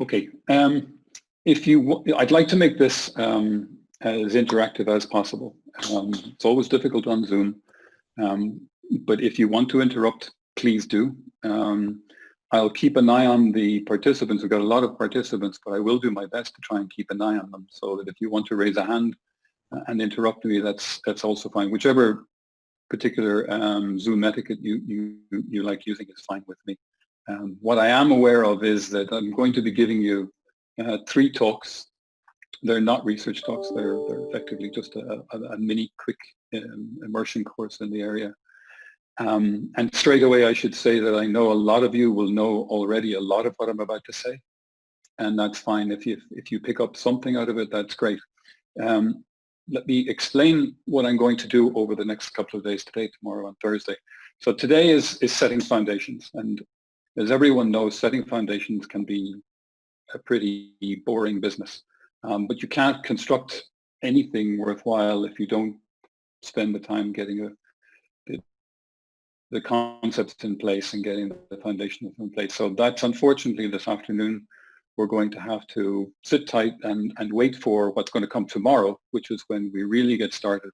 Okay, I'd like to make this as interactive as possible. It's always difficult on Zoom, but if you want to interrupt, please do. I'll keep an eye on the participants. We've got a lot of participants, but I will do my best to try and keep an eye on them, so that if you want to raise a hand and interrupt me, that's also fine. Whichever particular Zoom etiquette you like using is fine with me. What I am aware of is that I'm going to be giving you 3 talks. They're not research talks. They're effectively just a mini quick immersion course in the area. And straight away, I should say that I know a lot of you will know already a lot of what I'm about to say, and that's fine. If you pick up something out of it, that's great. Let me explain what I'm going to do over the next couple of days, today, tomorrow, and Thursday. So today is setting foundations, and as everyone knows, setting foundations can be a pretty boring business, but you can't construct anything worthwhile if you don't spend the time getting the concepts in place and getting the foundations in place. So that's unfortunately this afternoon. We're going to have to sit tight and wait for what's going to come tomorrow, which is when we really get started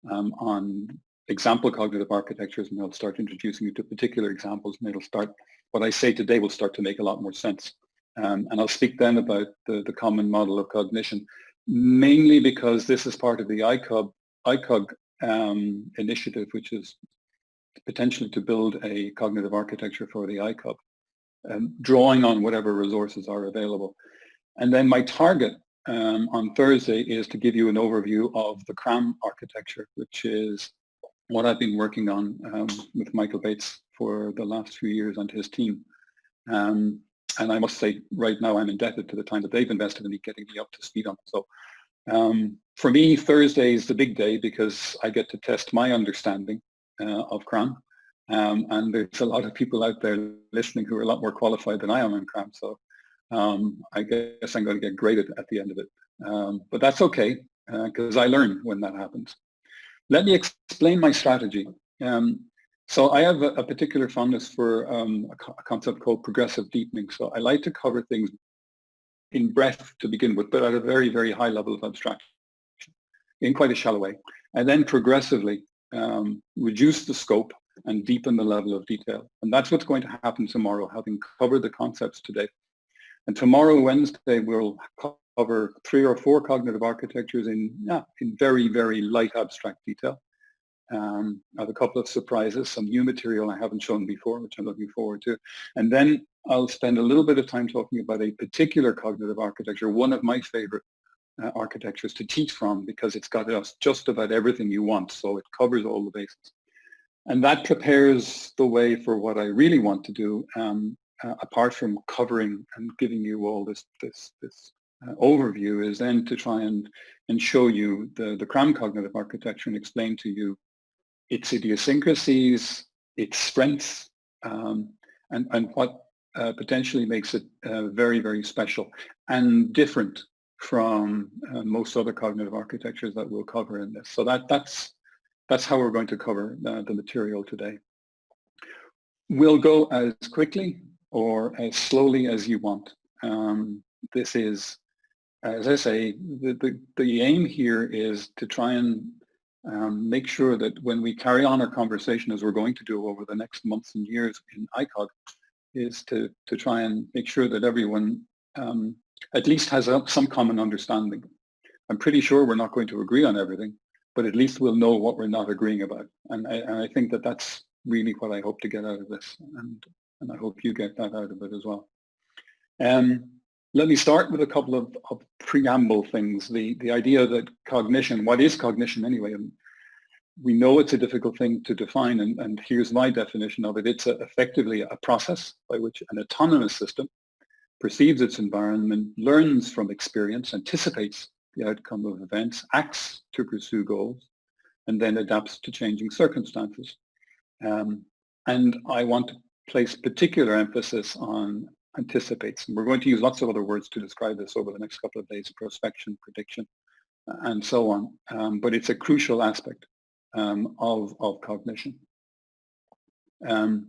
on example cognitive architectures, and I'll start introducing you to particular examples, and it'll start, what I say today will start to make a lot more sense. And I'll speak then about the common model of cognition, mainly because this is part of the iCog initiative, which is potentially to build a cognitive architecture for the iCog, drawing on whatever resources are available. And then my target on Thursday is to give you an overview of the CRAM architecture, which is what I've been working on with Michael Bates for the last few years and his team. And I must say, right now, I'm indebted to the time that they've invested in me getting me up to speed on it. So for me, Thursday is the big day because I get to test my understanding of CRAM. And there's a lot of people out there listening who are a lot more qualified than I am in CRAM. So I guess I'm going to get graded at the end of it. But that's okay, because I learn when that happens. Let me explain my strategy. So I have a particular fondness for a concept called progressive deepening. So I like to cover things in breadth to begin with, but at a very, very high level of abstraction, in quite a shallow way. And then progressively reduce the scope and deepen the level of detail. And that's what's going to happen tomorrow, having covered the concepts today. And tomorrow, Wednesday, we'll cover 3 or 4 cognitive architectures in very, very light abstract detail. I have a couple of surprises, some new material I haven't shown before, which I'm looking forward to. And then I'll spend a little bit of time talking about a particular cognitive architecture, one of my favorite architectures to teach from, because it's got just about everything you want. So it covers all the bases. And that prepares the way for what I really want to do, apart from covering and giving you all this overview, is then to try and show you the CRAM cognitive architecture and explain to you its idiosyncrasies, its strengths, and what potentially makes it very, very special and different from most other cognitive architectures that we'll cover in this. So that's how we're going to cover the material today. We'll go as quickly or as slowly as you want. This is, as I say, the aim here is to try and make sure that when we carry on our conversation, as we're going to do over the next months and years in iCog, is to try and make sure that everyone at least has some common understanding. I'm pretty sure we're not going to agree on everything, but at least we'll know what we're not agreeing about. And I think that that's really what I hope to get out of this, and I hope you get that out of it as well. Let me start with a couple of preamble things. The idea that cognition, what is cognition anyway? And we know it's a difficult thing to define, and here's my definition of it. It's effectively a process by which an autonomous system perceives its environment, learns from experience, anticipates the outcome of events, acts to pursue goals, and then adapts to changing circumstances. And I want to place particular emphasis on anticipates. And we're going to use lots of other words to describe this over the next couple of days: prospection, prediction, and so on. But it's a crucial aspect of cognition. And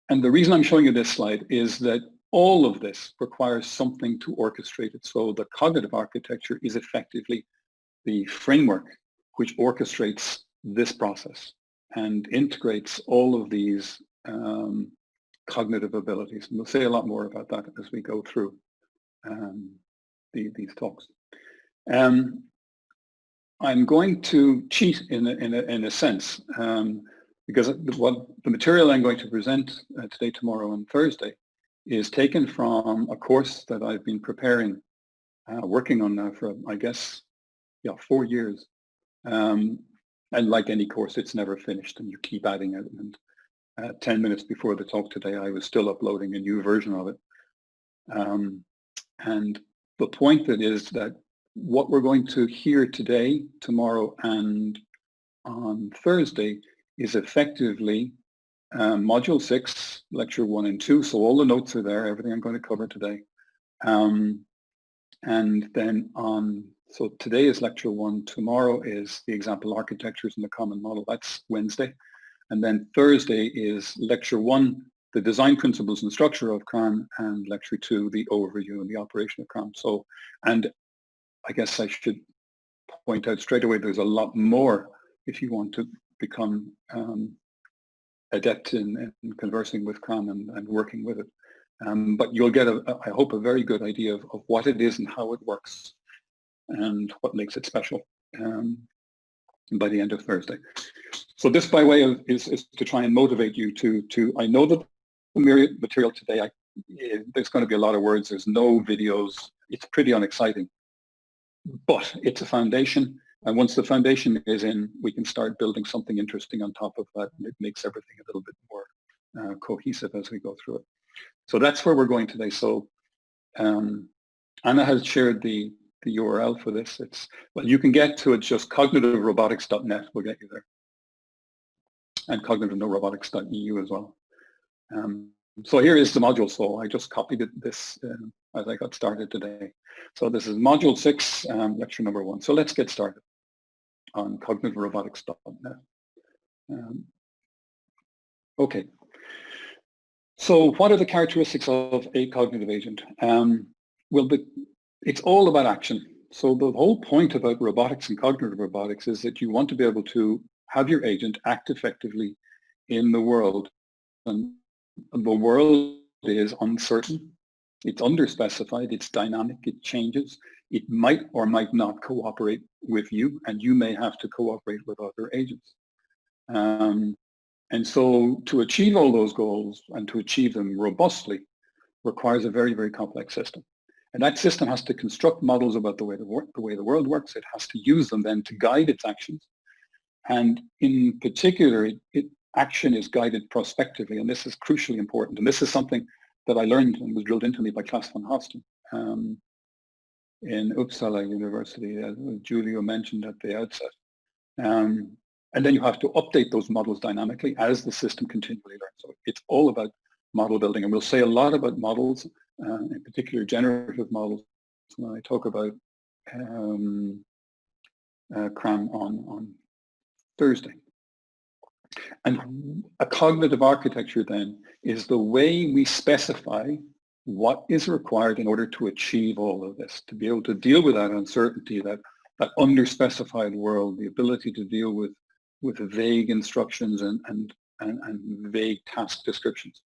the reason I'm showing you this slide is that all of this requires something to orchestrate it. So the cognitive architecture is effectively the framework which orchestrates this process and integrates all of these cognitive abilities. And we'll say a lot more about that as we go through these talks. I'm going to cheat in a sense, because the material I'm going to present today, tomorrow, and Thursday is taken from a course that I've been preparing, working on now for, I guess, 4 years. And like any course, it's never finished, and you keep adding it. And 10 minutes before the talk today, I was still uploading a new version of it. And the point that is that what we're going to hear today, tomorrow, and on Thursday is effectively Module 6, Lecture 1 and 2. So all the notes are there, everything I'm going to cover today. And then so today is Lecture 1, tomorrow is the example architectures in the common model, that's Wednesday. And then Thursday is Lecture 1, the design principles and structure of CRAN, and Lecture 2, the overview and the operation of CRAN. So, and I guess I should point out straight away, there's a lot more if you want to become adept in conversing with CRAN and working with it. But you'll get, I hope, a very good idea of what it is and how it works and what makes it special by the end of Thursday. So this, by way of, is to try and motivate you to I know that the material today, there's going to be a lot of words, there's no videos, it's pretty unexciting, but it's a foundation. And once the foundation is in, we can start building something interesting on top of that, and it makes everything a little bit more cohesive as we go through it. So that's where we're going today. So Anna has shared the URL for this. It's, well, you can get to it, just cognitiverobotics.net will get you there, and cognitiverobotics.eu as well. So here is the module. So I just copied this as I got started today. So this is Module 6, Lecture number 1. So let's get started on cognitiverobotics.net. Okay. So what are the characteristics of a cognitive agent? Well, it's all about action. So the whole point about robotics and cognitive robotics is that you want to be able to have your agent act effectively in the world. And the world is uncertain, it's underspecified, it's dynamic, it changes. It might or might not cooperate with you, and you may have to cooperate with other agents. And so to achieve all those goals and to achieve them robustly requires a very, very complex system. And that system has to construct models about the way the world works. It has to use them then to guide its actions. And in particular, action is guided prospectively, and this is crucially important. And this is something that I learned and was drilled into me by Klaas van Hasten in Uppsala University, as Julio mentioned at the outset. And then you have to update those models dynamically as the system continually learns. So it's all about model building, and we'll say a lot about models, in particular generative models, when I talk about CRAN on Thursday. And a cognitive architecture then is the way we specify what is required in order to achieve all of this, to be able to deal with that uncertainty, that underspecified world, the ability to deal with vague instructions and vague task descriptions,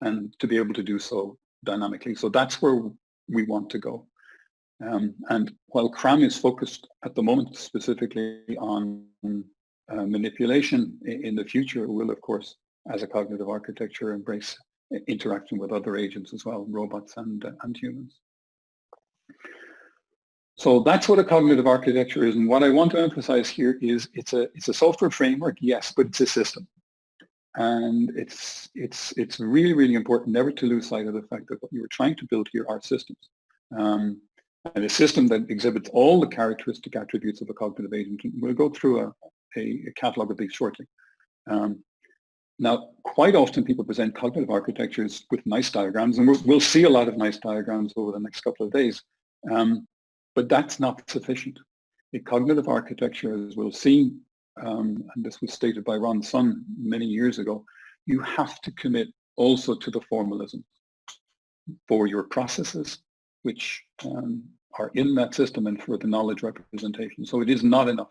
and to be able to do so dynamically. So that's where we want to go. And while CRAN is focused at the moment specifically on manipulation, in the future will, of course, as a cognitive architecture, embrace interaction with other agents as well, robots and humans. So that's what a cognitive architecture is, and what I want to emphasize here is it's a software framework, yes, but it's a system, and it's really, really important never to lose sight of the fact that what you were trying to build here are systems, and a system that exhibits all the characteristic attributes of a cognitive agent. We'll go through a catalog of these shortly. Now, quite often people present cognitive architectures with nice diagrams, and we'll see a lot of nice diagrams over the next couple of days. But that's not sufficient. A cognitive architecture, as we'll see, and this was stated by Ron Sun many years ago, you have to commit also to the formalism. for your processes, which are in that system, and for the knowledge representation. So it is not enough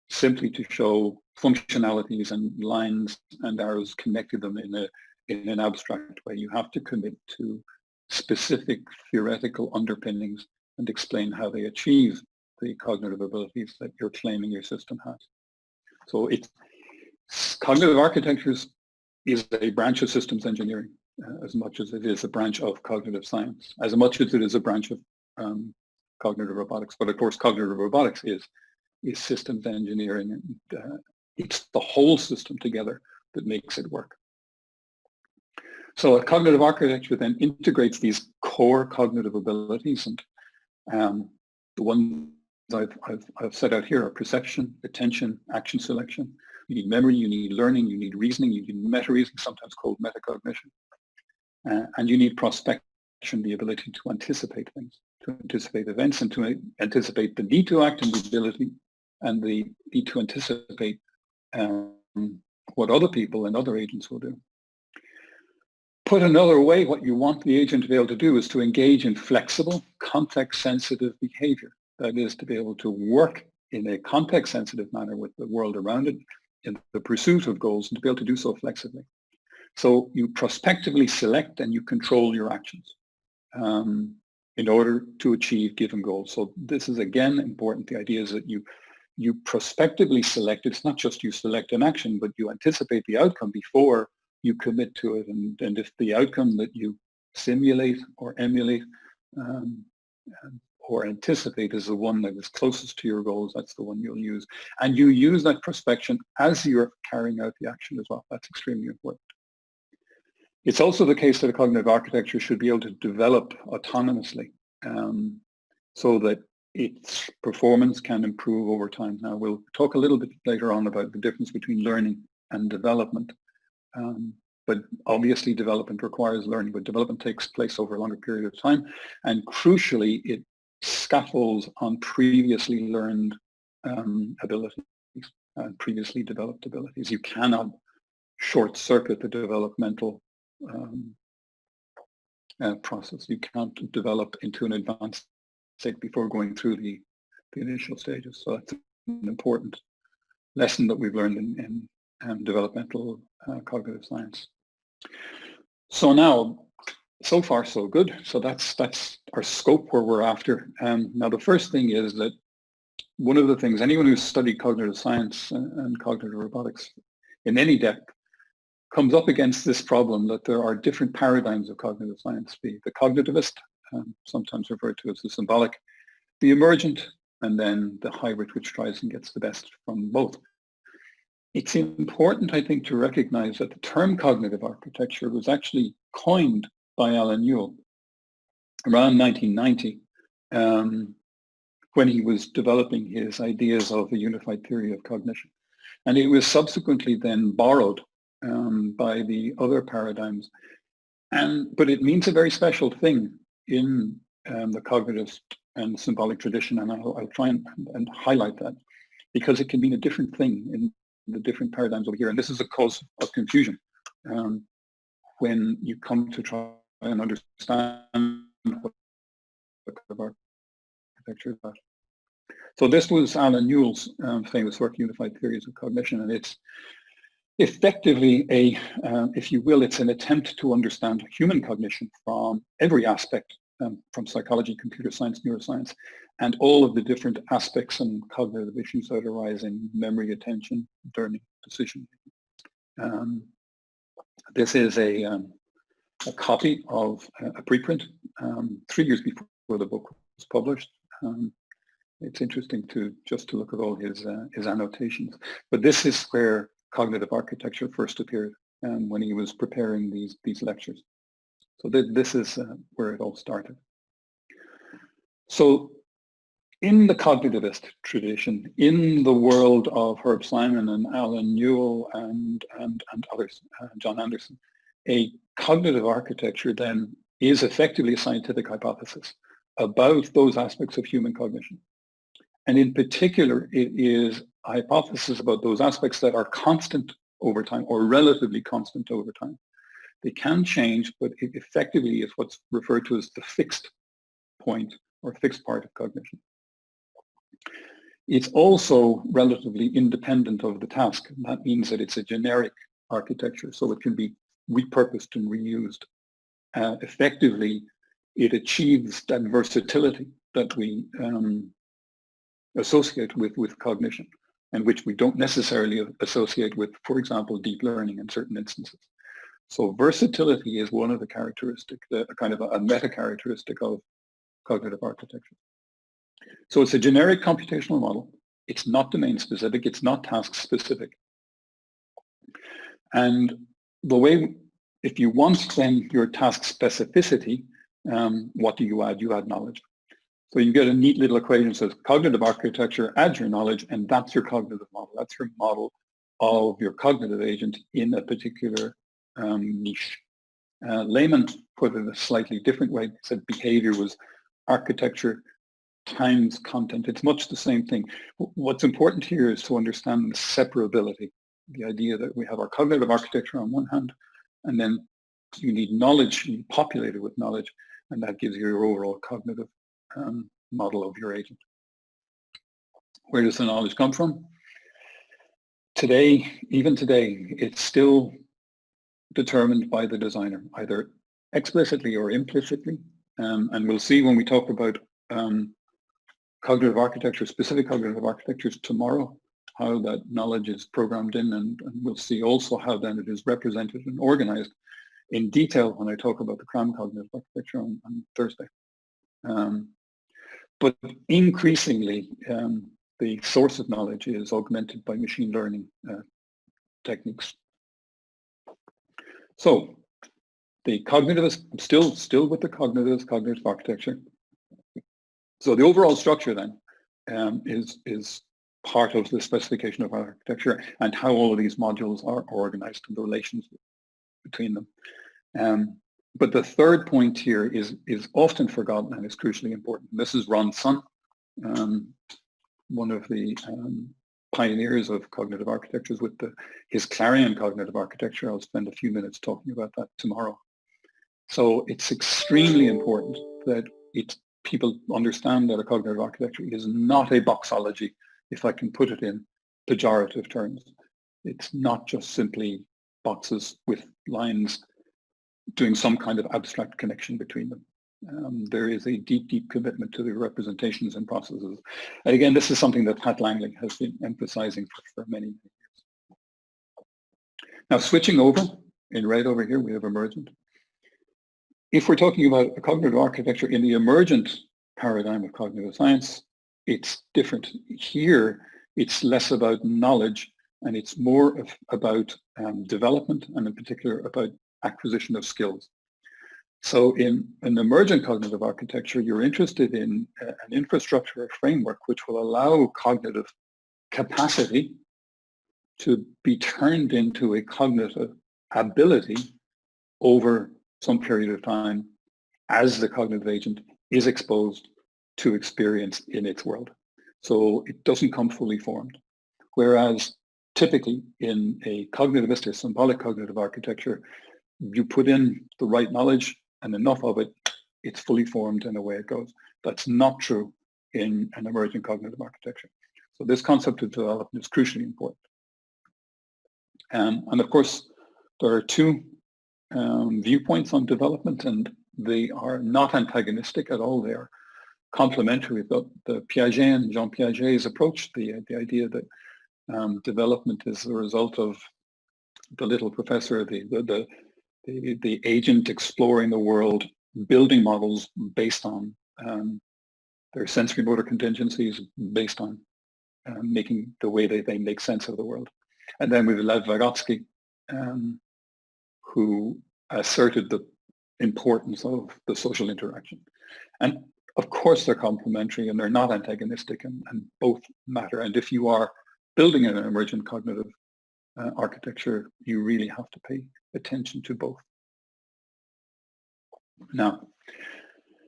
simply to show functionalities and lines and arrows, connecting them in an abstract way. You have to commit to specific theoretical underpinnings and explain how they achieve the cognitive abilities that you're claiming your system has. So cognitive architectures is a branch of systems engineering as much as it is a branch of cognitive science, as much as it is a branch of cognitive robotics. But of course, cognitive robotics is systems engineering, and it's the whole system together that makes it work. So a cognitive architecture then integrates these core cognitive abilities, and the ones I've set out here are perception, attention, action selection. You need memory, you need learning, you need reasoning, you need meta-reasoning, sometimes called metacognition, and you need prospection, the ability to anticipate things, to anticipate events, and to anticipate the need to act, and the ability and the need to anticipate what other people and other agents will do. Put another way, what you want the agent to be able to do is to engage in flexible, context-sensitive behavior. That is, to be able to work in a context-sensitive manner with the world around it in the pursuit of goals, and to be able to do so flexibly. So you prospectively select and you control your actions in order to achieve given goals. So this is, again, important. The idea is that you prospectively select. It's not just you select an action, but you anticipate the outcome before you commit to it. And if the outcome that you simulate or emulate or anticipate is the one that is closest to your goals, that's the one you'll use. And you use that prospection as you're carrying out the action as well. That's extremely important. It's also the case that a cognitive architecture should be able to develop autonomously so that its performance can improve over time. Now, we'll talk a little bit later on about the difference between learning and development. But obviously development requires learning, but development takes place over a longer period of time. And crucially, it scaffolds on previously learned abilities and previously developed abilities. You cannot short circuit the developmental process. You can't develop into an advanced state before going through the initial stages. So that's an important lesson that we've learned in developmental cognitive science. So now, so far so good. So that's our scope where we're after. Now the first thing is that one of the things, anyone who's studied cognitive science and cognitive robotics in any depth comes up against this problem that there are different paradigms of cognitive science, the cognitivist, sometimes referred to as the symbolic, the emergent, and then the hybrid, which tries and gets the best from both. It's important, I think, to recognize that the term cognitive architecture was actually coined by Alan Newell around 1990 when he was developing his ideas of a unified theory of cognition. And it was subsequently then borrowed by the other paradigms. But it means a very special thing in the cognitive and symbolic tradition, and I'll try and highlight that, because it can mean a different thing in the different paradigms over here. And this is a cause of confusion when you come to try and understand what architecture is about. So this was Alan Newell's famous work, Unified Theories of Cognition, and it's effectively if you will, it's an attempt to understand human cognition from every aspect, from psychology, computer science, neuroscience, and all of the different aspects and cognitive issues that arise in memory, attention, learning, decision. This is a copy of a preprint 3 years before the book was published. It's interesting to look at all his annotations. But this is where cognitive architecture first appeared when he was preparing these lectures. So this is where it all started. So in the cognitivist tradition, in the world of Herb Simon and Alan Newell and others, John Anderson, a cognitive architecture then is effectively a scientific hypothesis about those aspects of human cognition. And in particular, it is a hypothesis about those aspects that are constant over time or relatively constant over time. They can change, but it effectively is what's referred to as the fixed point or fixed part of cognition. It's also relatively independent of the task. And that means that it's a generic architecture, so it can be repurposed and reused. Effectively, it achieves that versatility that we associate with cognition, and which we don't necessarily associate with, for example, deep learning in certain instances. So versatility is one of the characteristics, kind of a meta characteristic of cognitive architecture. So it's a generic computational model. It's not domain specific. It's not task specific. And the way, if you want then your task specificity, what do you add? You add knowledge. So you get a neat little equation that says cognitive architecture adds your knowledge, and that's your cognitive model. That's your model of your cognitive agent in a particular niche. Layman put it a slightly different way. He said behavior was architecture times content. It's much the same thing. What's important here is to understand the separability, the idea that we have our cognitive architecture on one hand, and then you need knowledge, you populate it with knowledge, and that gives you your overall cognitive model of your agent. Where does the knowledge come from? Today, even today, it's still determined by the designer, either explicitly or implicitly. And we'll see when we talk about cognitive architecture, specific cognitive architectures tomorrow, how that knowledge is programmed in, and we'll see also how then it is represented and organized in detail when I talk about the CRAM cognitive architecture on Thursday. But increasingly, the source of knowledge is augmented by machine learning techniques. So the cognitivist, still with the cognitive architecture. So the overall structure then is part of the specification of architecture and how all of these modules are organized and the relations between them. But the third point here is often forgotten and is crucially important. This is Ron Sun, one of the pioneers of cognitive architectures with his Clarion cognitive architecture. I'll spend a few minutes talking about that tomorrow. So it's extremely important that people understand that a cognitive architecture is not a boxology, if I can put it in pejorative terms. It's not just simply boxes with lines doing some kind of abstract connection between them. There is a deep commitment to the representations and processes. And again, this is something that Pat Langley has been emphasizing for many years. Now, switching over, in red over here, we have emergent. If we're talking about a cognitive architecture in the emergent paradigm of cognitive science, it's different. Here, it's less about knowledge, and it's more about development, and in particular about acquisition of skills. So in an emergent cognitive architecture, you're interested in an infrastructure or framework which will allow cognitive capacity to be turned into a cognitive ability over some period of time as the cognitive agent is exposed to experience in its world. So it doesn't come fully formed. Whereas typically in a cognitivist or symbolic cognitive architecture, you put in the right knowledge and enough of it, it's fully formed and away it goes. That's not true in an emergent cognitive architecture. So this concept of development is crucially important. And of course, there are two viewpoints on development, and they are not antagonistic at all. They are complementary. The Piaget and Jean Piaget's approach, the idea that development is the result of the little professor, the agent exploring the world, building models based on their sensory motor contingencies, based on making the way they make sense of the world. And then we have Lev Vygotsky, who asserted the importance of the social interaction. And of course they're complementary and they're not antagonistic, and both matter. And if you are building an emergent cognitive architecture, you really have to pay attention to both. Now,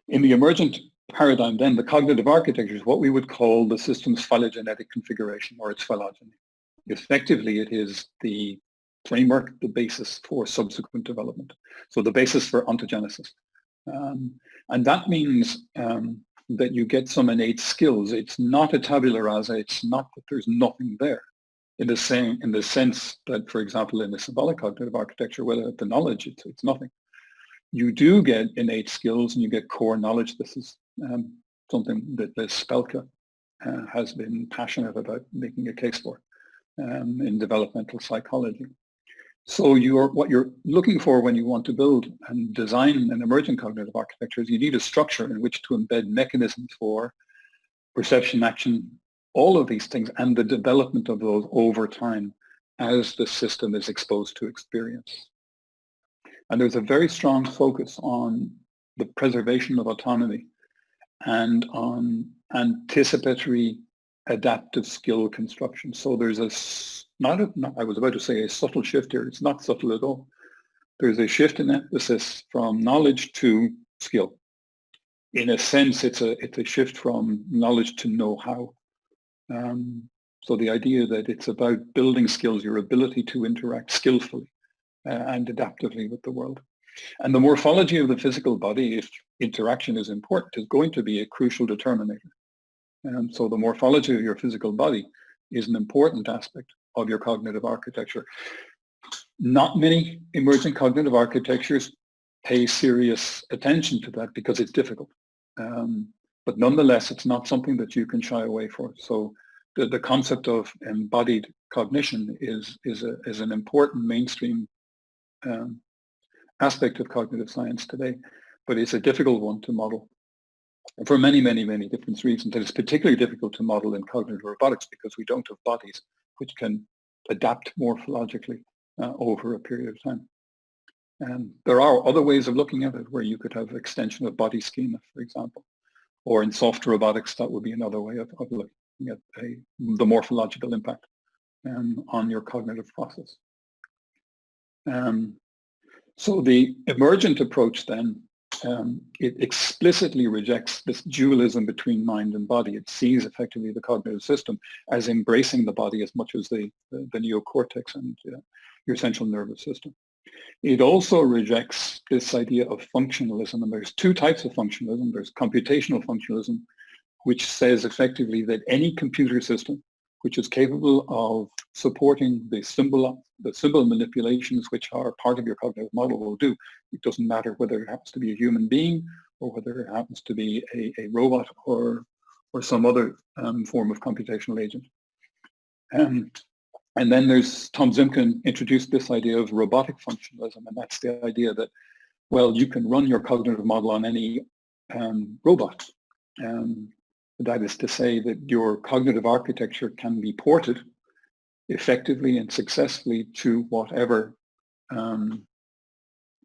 in the emergent paradigm then, the cognitive architecture is what we would call the system's phylogenetic configuration, or its phylogeny. Effectively, it is the framework, the basis for subsequent development. So the basis for ontogenesis. And that means that you get some innate skills. It's not a tabula rasa. It's not that there's nothing there. In the sense that, for example, in the symbolic cognitive architecture, without the knowledge, it's nothing. You do get innate skills and you get core knowledge. This is something that Spelke has been passionate about making a case for in developmental psychology. So what you're looking for when you want to build and design an emergent cognitive architecture is you need a structure in which to embed mechanisms for perception, action, all of these things, and the development of those over time as the system is exposed to experience. And there's a very strong focus on the preservation of autonomy and on anticipatory adaptive skill construction. So there's I was about to say a subtle shift here. It's not subtle at all. There's a shift in emphasis from knowledge to skill. In a sense, it's a shift from knowledge to know-how. So the idea that it's about building skills, your ability to interact skillfully and adaptively with the world. And the morphology of the physical body, if interaction is important, is going to be a crucial determinator. So the morphology of your physical body is an important aspect of your cognitive architecture. Not many emergent cognitive architectures pay serious attention to that because it's difficult. But nonetheless, it's not something that you can shy away from. So the concept of embodied cognition is an important mainstream aspect of cognitive science today, but it's a difficult one to model for many, many, many different reasons. And it's particularly difficult to model in cognitive robotics because we don't have bodies which can adapt morphologically over a period of time. And there are other ways of looking at it where you could have extension of body schema, for example, or in soft robotics, that would be another way of looking at the morphological impact on your cognitive process. So the emergent approach then, it explicitly rejects this dualism between mind and body. It sees effectively the cognitive system as embracing the body as much as the neocortex and your central nervous system. It also rejects this idea of functionalism, and there's two types of functionalism. There's computational functionalism, which says effectively that any computer system which is capable of supporting the symbol manipulations which are part of your cognitive model will do. It doesn't matter whether it happens to be a human being or whether it happens to be a robot or some other form of computational agent. And then there's Tom Zimkin introduced this idea of robotic functionalism, and that's the idea that, well, you can run your cognitive model on any robot. That is to say that your cognitive architecture can be ported effectively and successfully to whatever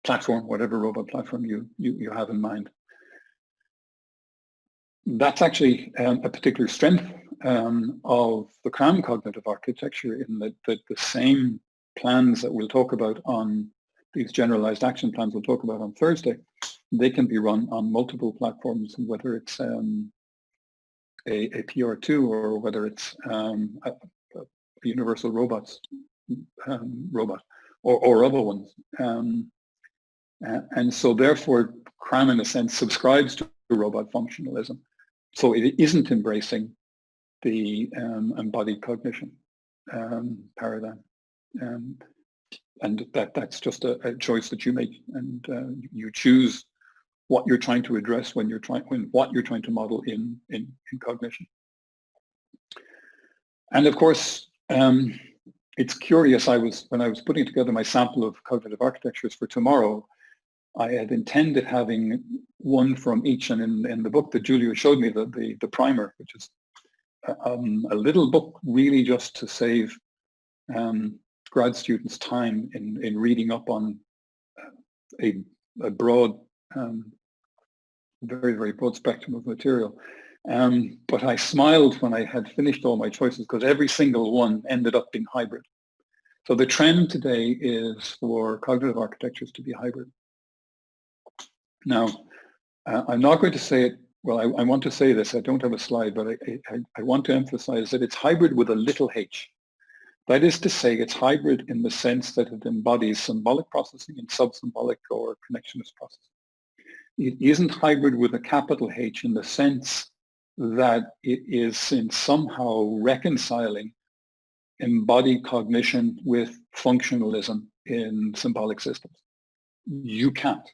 platform, whatever robot platform you have in mind. That's actually a particular strength of the CRAM cognitive architecture, in that the same plans that we'll talk about on these generalized action plans we'll talk about on Thursday, they can be run on multiple platforms, whether it's a PR2 or whether it's a universal robots robot or other ones. And so therefore, CRAM in a sense subscribes to robot functionalism. So it isn't embracing the embodied cognition paradigm. And that's just a choice that you make, and you choose what you're trying to address when what you're trying to model in cognition. And of course, it's curious. When I was putting together my sample of cognitive architectures for tomorrow, I had intended having one from each, and in the book that Julia showed me, the primer, which is a little book really just to save grad students time in reading up on a broad, very, very broad spectrum of material. But I smiled when I had finished all my choices because every single one ended up being hybrid. So the trend today is for cognitive architectures to be hybrid. Now, I'm not going to say it, well, I want to say this, I don't have a slide, but I want to emphasize that it's hybrid with a little h. That is to say, it's hybrid in the sense that it embodies symbolic processing and sub-symbolic or connectionist processing. It isn't hybrid with a capital H in the sense that it is in somehow reconciling embodied cognition with functionalism in symbolic systems. You can't.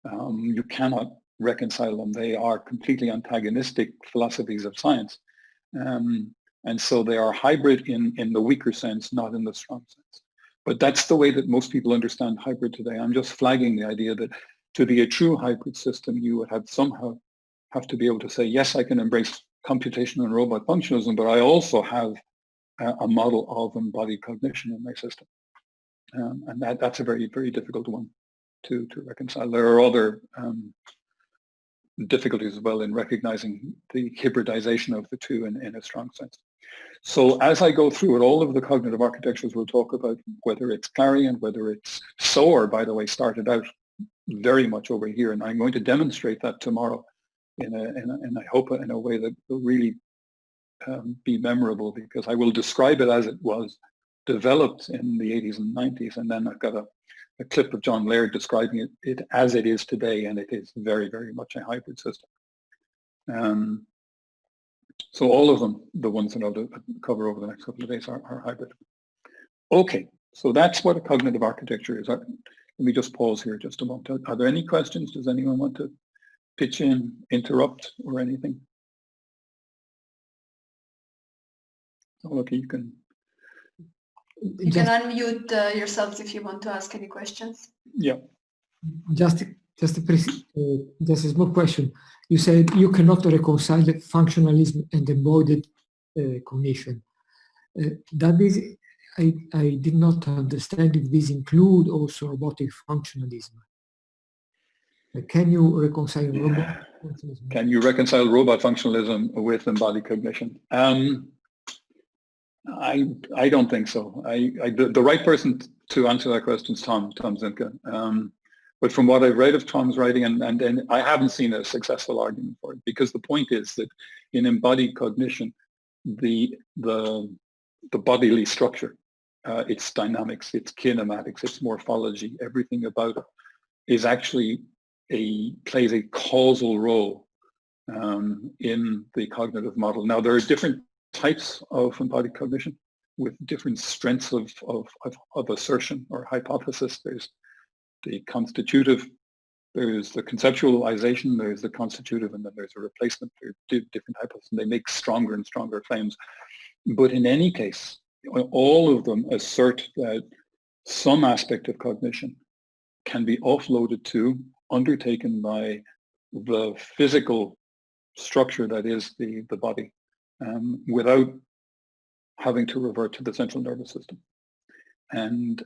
You cannot reconcile them. They are completely antagonistic philosophies of science. And so they are hybrid in the weaker sense, not in the strong sense. But that's the way that most people understand hybrid today. I'm just flagging the idea that to be a true hybrid system, you would have somehow have to be able to say, yes, I can embrace computational and robot functionalism, but I also have a model of embodied cognition in my system. And that's a very, very difficult one to reconcile. There are other difficulties as well in recognizing the hybridization of the two in a strong sense. So as I go through it, all of the cognitive architectures we'll talk about, whether it's Clarion, whether it's SOAR, by the way, started out very much over here, and I'm going to demonstrate that tomorrow in I hope in a way that will really be memorable, because I will describe it as it was developed in the 80s and 90s, and then I've got a clip of John Laird describing it as it is today, and it is very, very much a hybrid system. So all of them, the ones that I'll cover over the next couple of days, are hybrid. Okay, so that's what a cognitive architecture is. Let me just pause here just a moment. Are there any questions? Does anyone want to pitch in, interrupt, or anything? Oh, okay, you can. You can unmute yourselves if you want to ask any questions. Yeah. Just a small question. You said you cannot reconcile the functionalism and embodied cognition. That is, I did not understand if these include also robotic functionalism. Can you reconcile robot functionalism? Can you reconcile robot functionalism with embodied cognition? I don't think so. The right person to answer that question is Tom Zimke. But from what I've read of Tom's writing, and I haven't seen a successful argument for it, because the point is that in embodied cognition, the bodily structure, its dynamics, its kinematics, its morphology, everything about it is actually plays a causal role in the cognitive model. Now, there are different types of embodied cognition with different strengths of assertion or hypothesis. There's the constitutive, there's the conceptualization, there's the constitutive, and then there's a replacement. There are different hypotheses, and they make stronger and stronger claims. But in any case, all of them assert that some aspect of cognition can be offloaded to, undertaken by the physical structure that is the body, without having to revert to the central nervous system. And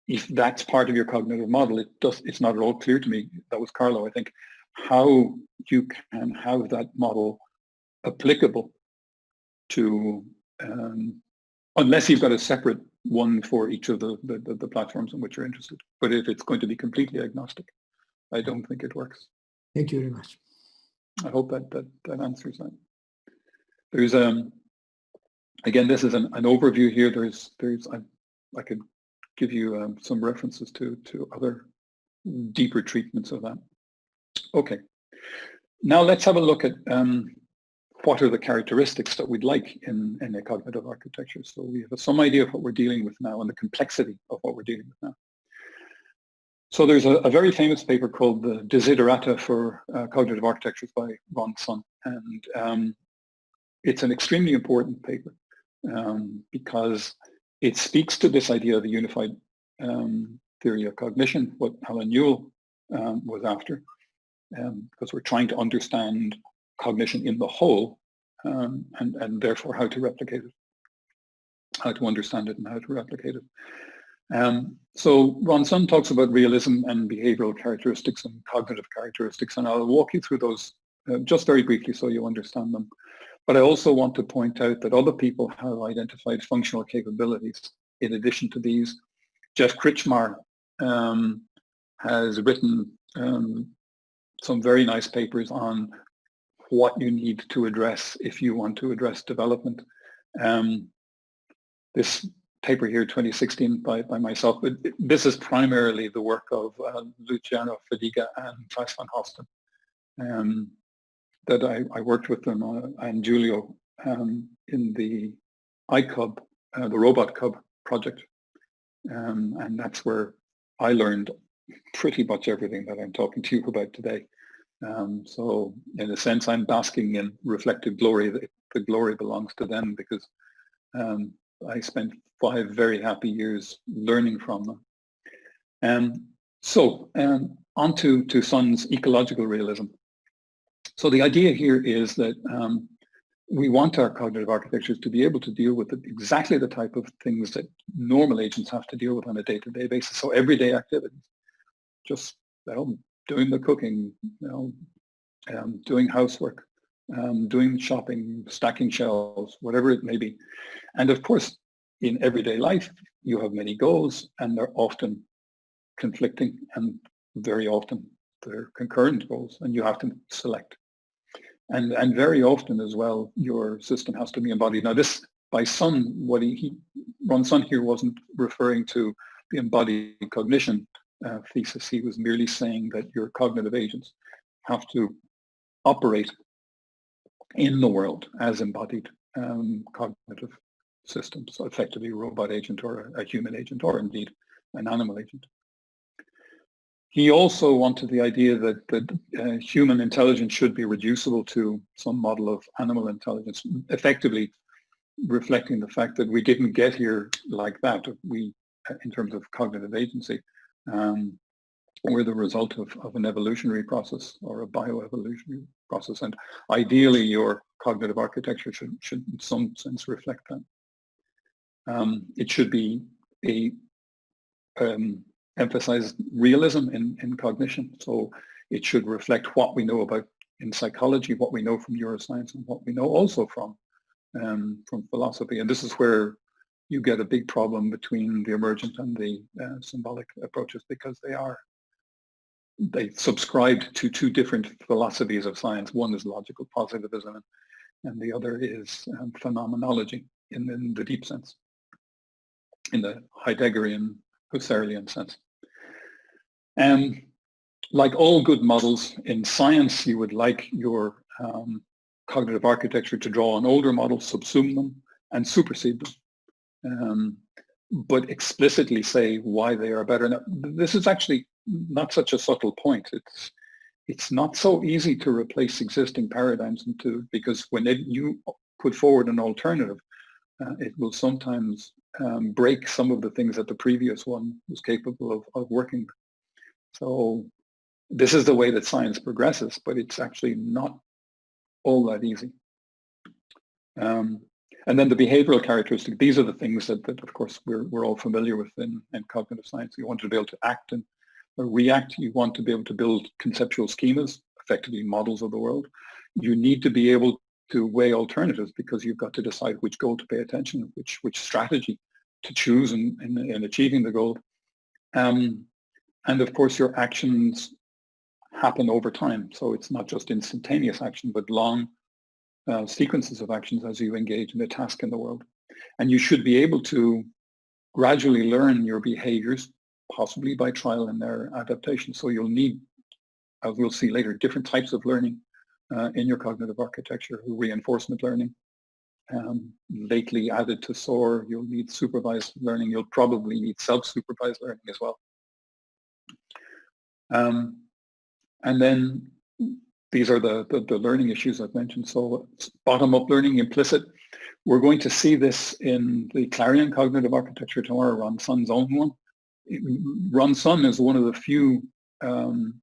if that's part of your cognitive model, it's not at all clear to me, that was Carlo, I think, how you can have that model applicable to, unless you've got a separate one for each of the platforms in which you're interested. But if it's going to be completely agnostic, I don't think it works. Thank you very much. I hope that answers that. There's again, this is an overview here. I could give you some references to other deeper treatments of that. Okay, now let's have a look at what are the characteristics that we'd like in a cognitive architecture. So we have some idea of what we're dealing with now and the complexity of what we're dealing with now. So there's a very famous paper called the Desiderata for Cognitive Architectures by Ron Sun, and it's an extremely important paper because it speaks to this idea of the unified theory of cognition, what Alan Newell was after, because we're trying to understand cognition in the whole, and therefore how to replicate it, how to understand it and how to replicate it. So Ron Sun talks about realism and behavioral characteristics and cognitive characteristics, and I'll walk you through those just very briefly so you understand them. But I also want to point out that other people have identified functional capabilities in addition to these. Jeff Kritschmar has written some very nice papers on what you need to address if you want to address development. this paper here, 2016, by myself, but this is primarily the work of Luciano Fadiga and Klaas van Hosten, that I worked with them and Giulio in the iCog, the Robot Cub project, and that's where I learned pretty much everything that I'm talking to you about today. So in a sense, I'm basking in reflective glory. The glory belongs to them because I spent 5 very happy years learning from them. So on to Sun's ecological realism. So the idea here is that we want our cognitive architectures to be able to deal with exactly the type of things that normal agents have to deal with on a day-to-day basis. So everyday activities, just doing the cooking, doing housework, doing shopping, stacking shelves, whatever it may be. And of course, in everyday life, you have many goals, and they're often conflicting, and very often they're concurrent goals, and you have to select. And very often as well, your system has to be embodied. Now this, by Sun, what Ron Sun here wasn't referring to the embodied cognition thesis. He was merely saying that your cognitive agents have to operate in the world as embodied cognitive systems, so effectively a robot agent or a human agent, or indeed an animal agent. He also wanted the idea that human intelligence should be reducible to some model of animal intelligence, effectively reflecting the fact that we didn't get here like that. We, in terms of cognitive agency, we're the result of an evolutionary process or a bioevolutionary process, and ideally your cognitive architecture should in some sense reflect that. It should be emphasize realism in cognition, so it should reflect what we know about in psychology, what we know from neuroscience, and what we know also from philosophy. And this is where you get a big problem between the emergent and the symbolic approaches, because they subscribe to 2 different philosophies of science. One is logical positivism, and the other is phenomenology in the deep sense, in the Heideggerian, Husserlian sense. Like all good models in science, you would like your cognitive architecture to draw on older models, subsume them, and supersede them, but explicitly say why they are better. Now, this is actually not such a subtle point. It's not so easy to replace existing paradigms because when you put forward an alternative, it will sometimes break some of the things that the previous one was capable of working with. So this is the way that science progresses, but it's actually not all that easy. And then the behavioral characteristics, these are the things that of course we're all familiar with in cognitive science. You want to be able to act and react. You want to be able to build conceptual schemas, effectively models of the world. You need to be able to weigh alternatives because you've got to decide which goal to pay attention, which strategy to choose in achieving the goal. And of course, your actions happen over time. So it's not just instantaneous action, but long sequences of actions as you engage in a task in the world. And you should be able to gradually learn your behaviors, possibly by trial and error adaptation. So you'll need, as we'll see later, different types of learning in your cognitive architecture, reinforcement learning. Lately added to SOAR, you'll need supervised learning. You'll probably need self-supervised learning as well. And then these are the learning issues I've mentioned. So bottom-up learning, implicit. We're going to see this in the Clarion cognitive architecture tomorrow, Ron Sun's own one. Ron Sun is one of the few,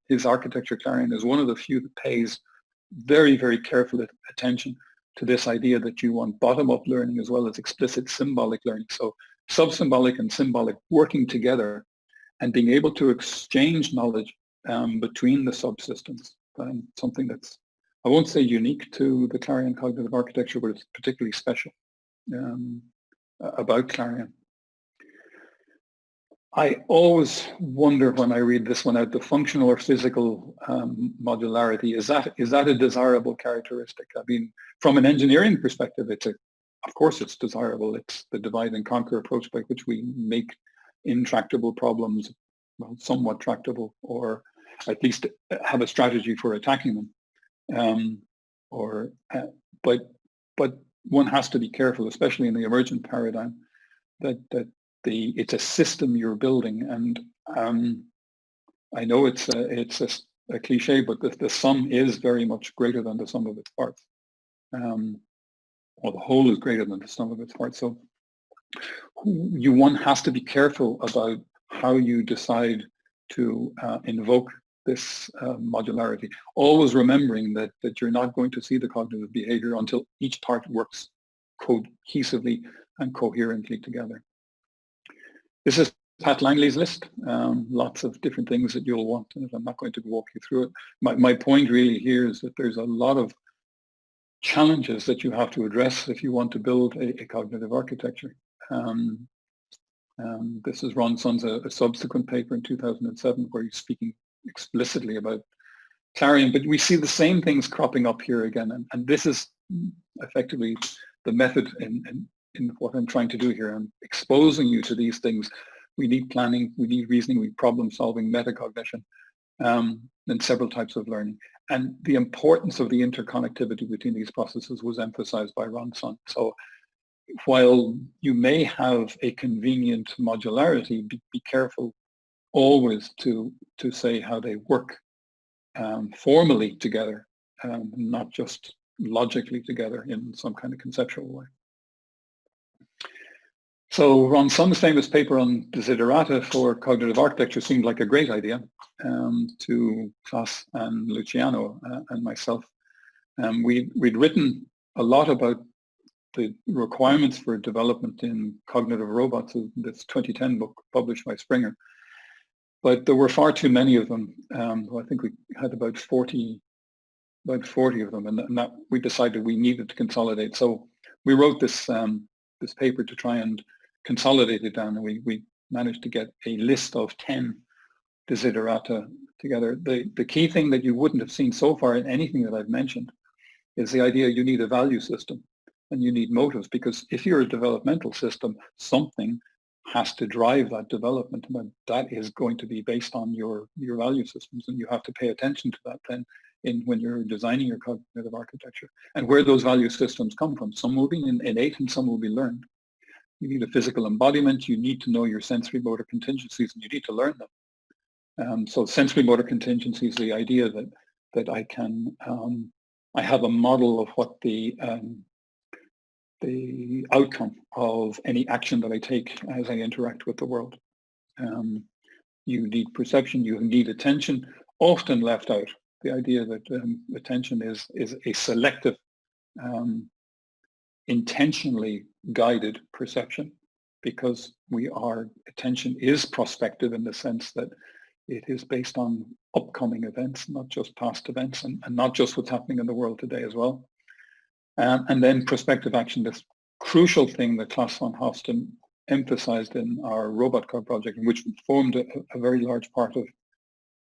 his architecture Clarion is one of the few that pays very, very careful attention to this idea that you want bottom-up learning as well as explicit symbolic learning. So sub-symbolic and symbolic working together and being able to exchange knowledge between the subsystems. Something that's, I won't say unique to the Clarion cognitive architecture, but it's particularly special about Clarion. I always wonder when I read this one out, the functional or physical modularity, is that a desirable characteristic? I mean, from an engineering perspective, it's a of course it's desirable. It's the divide and conquer approach by which we make intractable problems, well, somewhat tractable, or at least have a strategy for attacking them. But one has to be careful, especially in the emergent paradigm, that it's a system you're building, and I know it's a cliche, but the sum is very much greater than the sum of its parts. Or the whole is greater than the sum of its parts. So one has to be careful about how you decide to invoke this modularity, always remembering that you're not going to see the cognitive behavior until each part works cohesively and coherently together. This is Pat Langley's list, lots of different things that you'll want, and I'm not going to walk you through it. My point really here is that there's a lot of challenges that you have to address if you want to build a cognitive architecture. This is Ron Sun's a subsequent paper in 2007 where he's speaking explicitly about Clarion, but we see the same things cropping up here again, and this is effectively the method in what I'm trying to do here. I'm exposing you to these things. We need planning, we need reasoning, we need problem solving, metacognition, and several types of learning. And the importance of the interconnectivity between these processes was emphasized by Ron Sun. So while you may have a convenient modularity, be careful always to say how they work formally together, not just logically together in some kind of conceptual way. So Ron Sun's famous paper on desiderata for cognitive architecture seemed like a great idea to Klaas and Luciano and myself. We'd written a lot about the requirements for development in Cognitive Robots, this 2010 book published by Springer. But there were far too many of them. I think we had about 40 of them, and that we decided we needed to consolidate. So we wrote this this paper to try and consolidate it down, and we managed to get a list of 10 desiderata together. The key thing that you wouldn't have seen so far in anything that I've mentioned is the idea you need a value system and you need motives, because if you're a developmental system, something has to drive that development, and that is going to be based on your value systems, and you have to pay attention to that then when you're designing your cognitive architecture, and where those value systems come from. Some will be innate and some will be learned. You need a physical embodiment, you need to know your sensory motor contingencies, and you need to learn them. So sensory motor contingency is the idea that I can, I have a model of what the outcome of any action that I take as I interact with the world. You need perception, you need attention, often left out. The idea that attention is a selective, intentionally guided perception, because attention is prospective in the sense that it is based on upcoming events, not just past events, and not just what's happening in the world today as well. And then prospective action, this crucial thing that Klaas van Hosten emphasized in our robot cog project, which formed a very large part of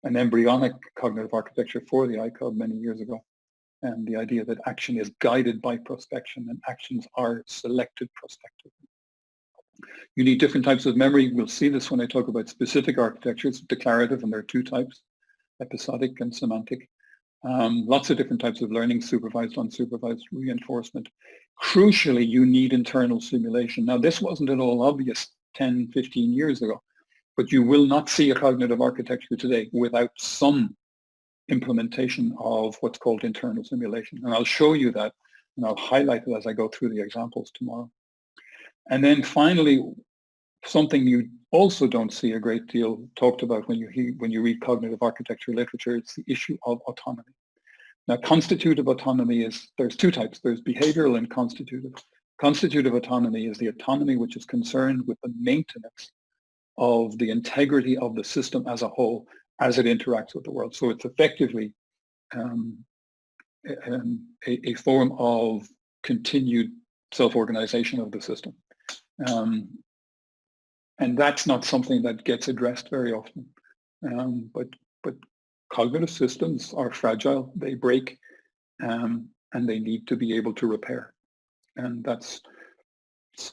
an embryonic cognitive architecture for the iCog many years ago. And the idea that action is guided by prospection and actions are selected prospectively. You need different types of memory. We'll see this when I talk about specific architectures, declarative, and there are two types, episodic and semantic. Lots of different types of learning, supervised, unsupervised, reinforcement. Crucially, you need internal simulation. Now, this wasn't at all obvious 10, 15 years ago, but you will not see a cognitive architecture today without some implementation of what's called internal simulation. And I'll show you that, and I'll highlight it as I go through the examples tomorrow. And then finally, something you also don't see a great deal talked about when you read cognitive architecture literature, it's the issue of autonomy. Now, constitutive autonomy there's two types. There's behavioral and constitutive. Constitutive autonomy is the autonomy which is concerned with the maintenance of the integrity of the system as a whole as it interacts with the world. So it's effectively a form of continued self-organization of the system. And that's not something that gets addressed very often. But cognitive systems are fragile, they break, and they need to be able to repair. And that's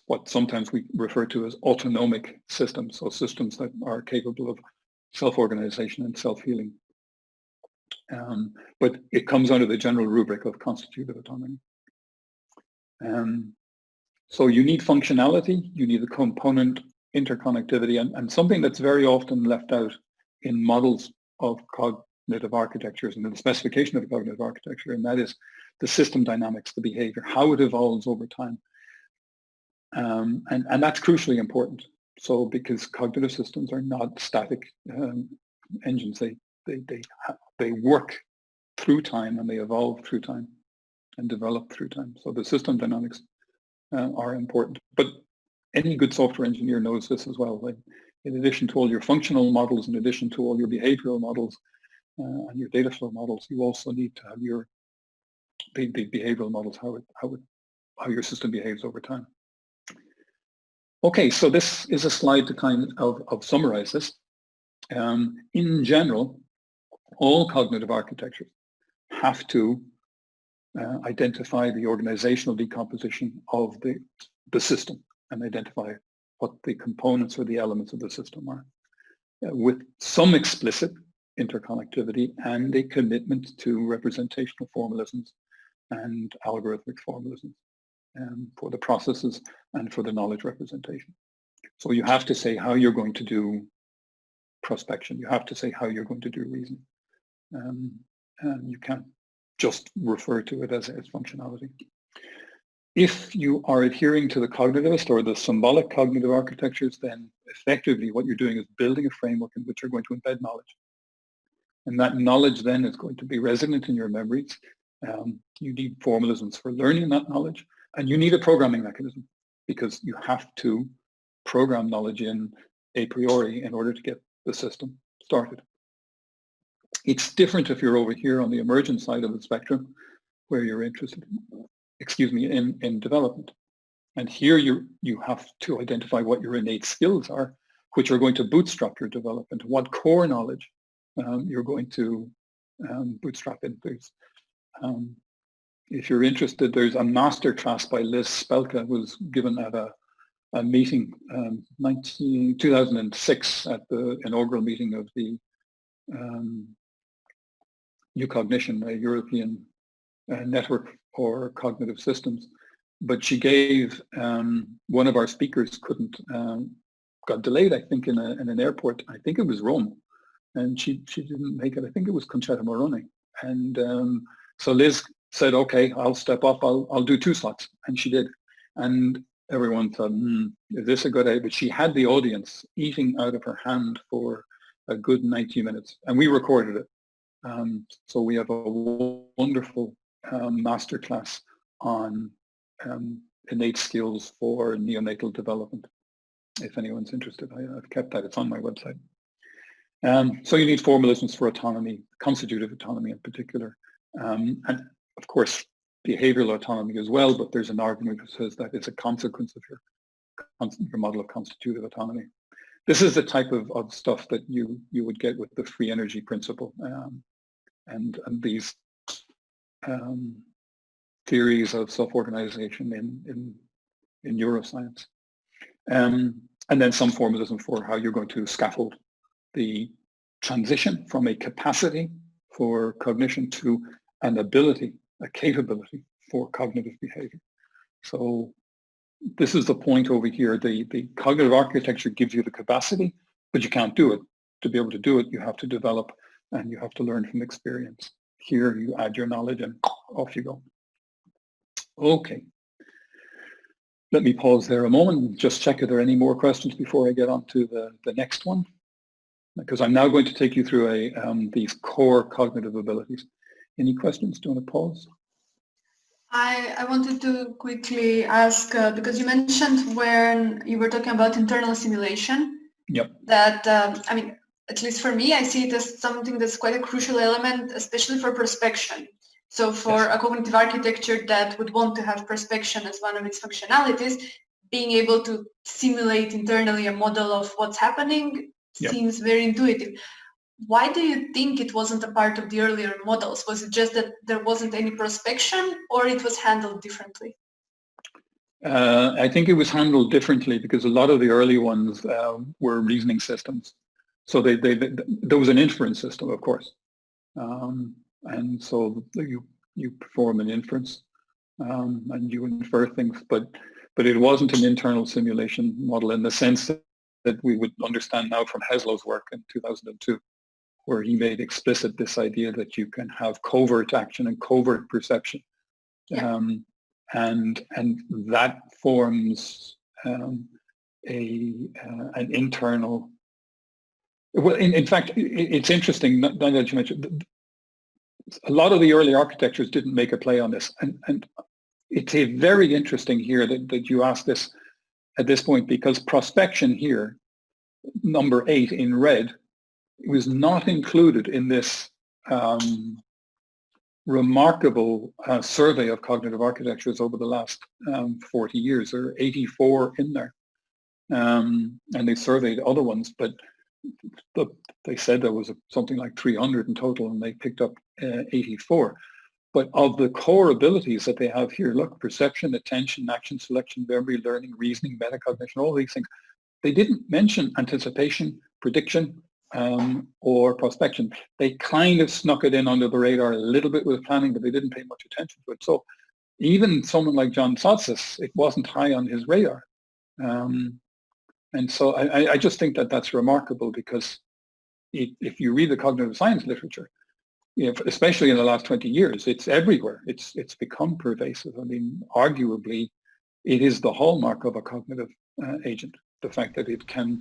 what sometimes we refer to as autonomic systems, so systems that are capable of self-organization and self-healing. But it comes under the general rubric of constitutive autonomy. So you need functionality, you need a component interconnectivity, and something that's very often left out in models of cognitive architectures and in the specification of cognitive architecture, and that is the system dynamics, the behavior, how it evolves over time. And that's crucially important. So because cognitive systems are not static engines, they work through time and they evolve through time and develop through time. So the system dynamics are important. But any good software engineer knows this as well. Like, in addition to all your functional models, in addition to all your behavioral models and your data flow models, you also need to have the behavioral models, how your system behaves over time. Okay, so this is a slide to kind of summarize this. In general, all cognitive architectures have to identify the organizational decomposition of the system and identify what the components or the elements of the system are, with some explicit interconnectivity and a commitment to representational formalisms and algorithmic formalisms for the processes and for the knowledge representation. So you have to say how you're going to do prospection. You have to say how you're going to do reasoning. And you can't just refer to it as functionality. If you are adhering to the cognitivist or the symbolic cognitive architectures, then effectively what you're doing is building a framework in which you're going to embed knowledge. And that knowledge then is going to be resident in your memories. You need formalisms for learning that knowledge, and you need a programming mechanism because you have to program knowledge in a priori in order to get the system started. It's different if you're over here on the emergent side of the spectrum where you're interested in development. And here you have to identify what your innate skills are, which are going to bootstrap your development, what core knowledge you're going to bootstrap in. If you're interested, there's a master class by Liz Spelka, was given at a meeting 2006 at the inaugural meeting of the Cognition, a European network for cognitive systems. But she gave, one of our speakers got delayed, I think, in an airport. I think it was Rome. And she didn't make it. I think it was Concetta Moroni. And so Liz said, okay, I'll step up. I'll do 2 slots. And she did. And everyone thought, is this a good idea? But she had the audience eating out of her hand for a good 90 minutes. And we recorded it. So we have a wonderful masterclass on innate skills for neonatal development. If anyone's interested, I've kept that. It's on my website. So you need formalisms for autonomy, constitutive autonomy in particular, and of course behavioral autonomy as well, but there's an argument that says that it's a consequence of your model of constitutive autonomy. This is the type of stuff that you would get with the free energy principle and these theories of self-organization in neuroscience. And then some formalism for how you're going to scaffold the transition from a capacity for cognition to an ability, a capability for cognitive behavior. So this is the point over here. The cognitive architecture gives you the capacity, but you can't do it. To be able to do it, you have to develop and you have to learn from experience. Here you add your knowledge and off you go. Okay. Let me pause there a moment and just check if there are any more questions before I get on to the next one. Because I'm now going to take you through these core cognitive abilities. Any questions? Do you want to pause? I wanted to quickly ask, because you mentioned when you were talking about internal simulation, yep, that, I mean, at least for me, I see it as something that's quite a crucial element, especially for prospection. So for yes, a cognitive architecture that would want to have prospection as one of its functionalities, being able to simulate internally a model of what's happening yep. seems very intuitive. Why do you think it wasn't a part of the earlier models? Was it just that there wasn't any prospection, or it was handled differently? I think it was handled differently because a lot of the early ones were reasoning systems. So there was an inference system, of course. And so you perform an inference and you infer things, but it wasn't an internal simulation model in the sense that we would understand now from Heslow's work in 2002, where he made explicit this idea that you can have covert action and covert perception. Yeah. And that forms an internal. Well, in fact, it's interesting now that you mentioned. A lot of the early architectures didn't make a play on this, and it's a very interesting here that you ask this at this point, because prospection here, number 8 in red, was not included in this remarkable survey of cognitive architectures over the last 40 years. There are 84 in there, and they surveyed other ones, but they said there was something like 300 in total, and they picked up 84. But of the core abilities that they have here, look, perception, attention, action selection, memory, learning, reasoning, metacognition, all these things, they didn't mention anticipation, prediction, or prospection. They kind of snuck it in under the radar a little bit with planning, but they didn't pay much attention to it. So even someone like John Tsotsas, it wasn't high on his radar. And so I just think that that's remarkable, because if you read the cognitive science literature, especially in the last 20 years, it's everywhere. It's become pervasive. I mean, arguably, it is the hallmark of a cognitive agent, the fact that it can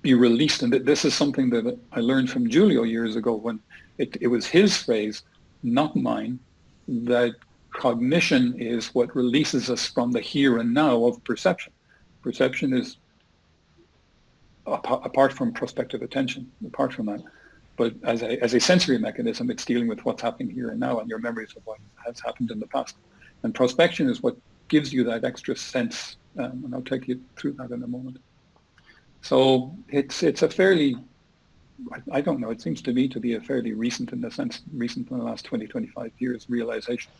be released. And this is something that I learned from Giulio years ago, when it was his phrase, not mine, that cognition is what releases us from the here and now of perception. Perception is apart from prospective attention, apart from that. But as a sensory mechanism, it's dealing with what's happening here and now and your memories of what has happened in the past. And prospection is what gives you that extra sense, and I'll take you through that in a moment. So it's a fairly, I don't know, it seems to me to be a fairly recent in the last 20, 25 years realization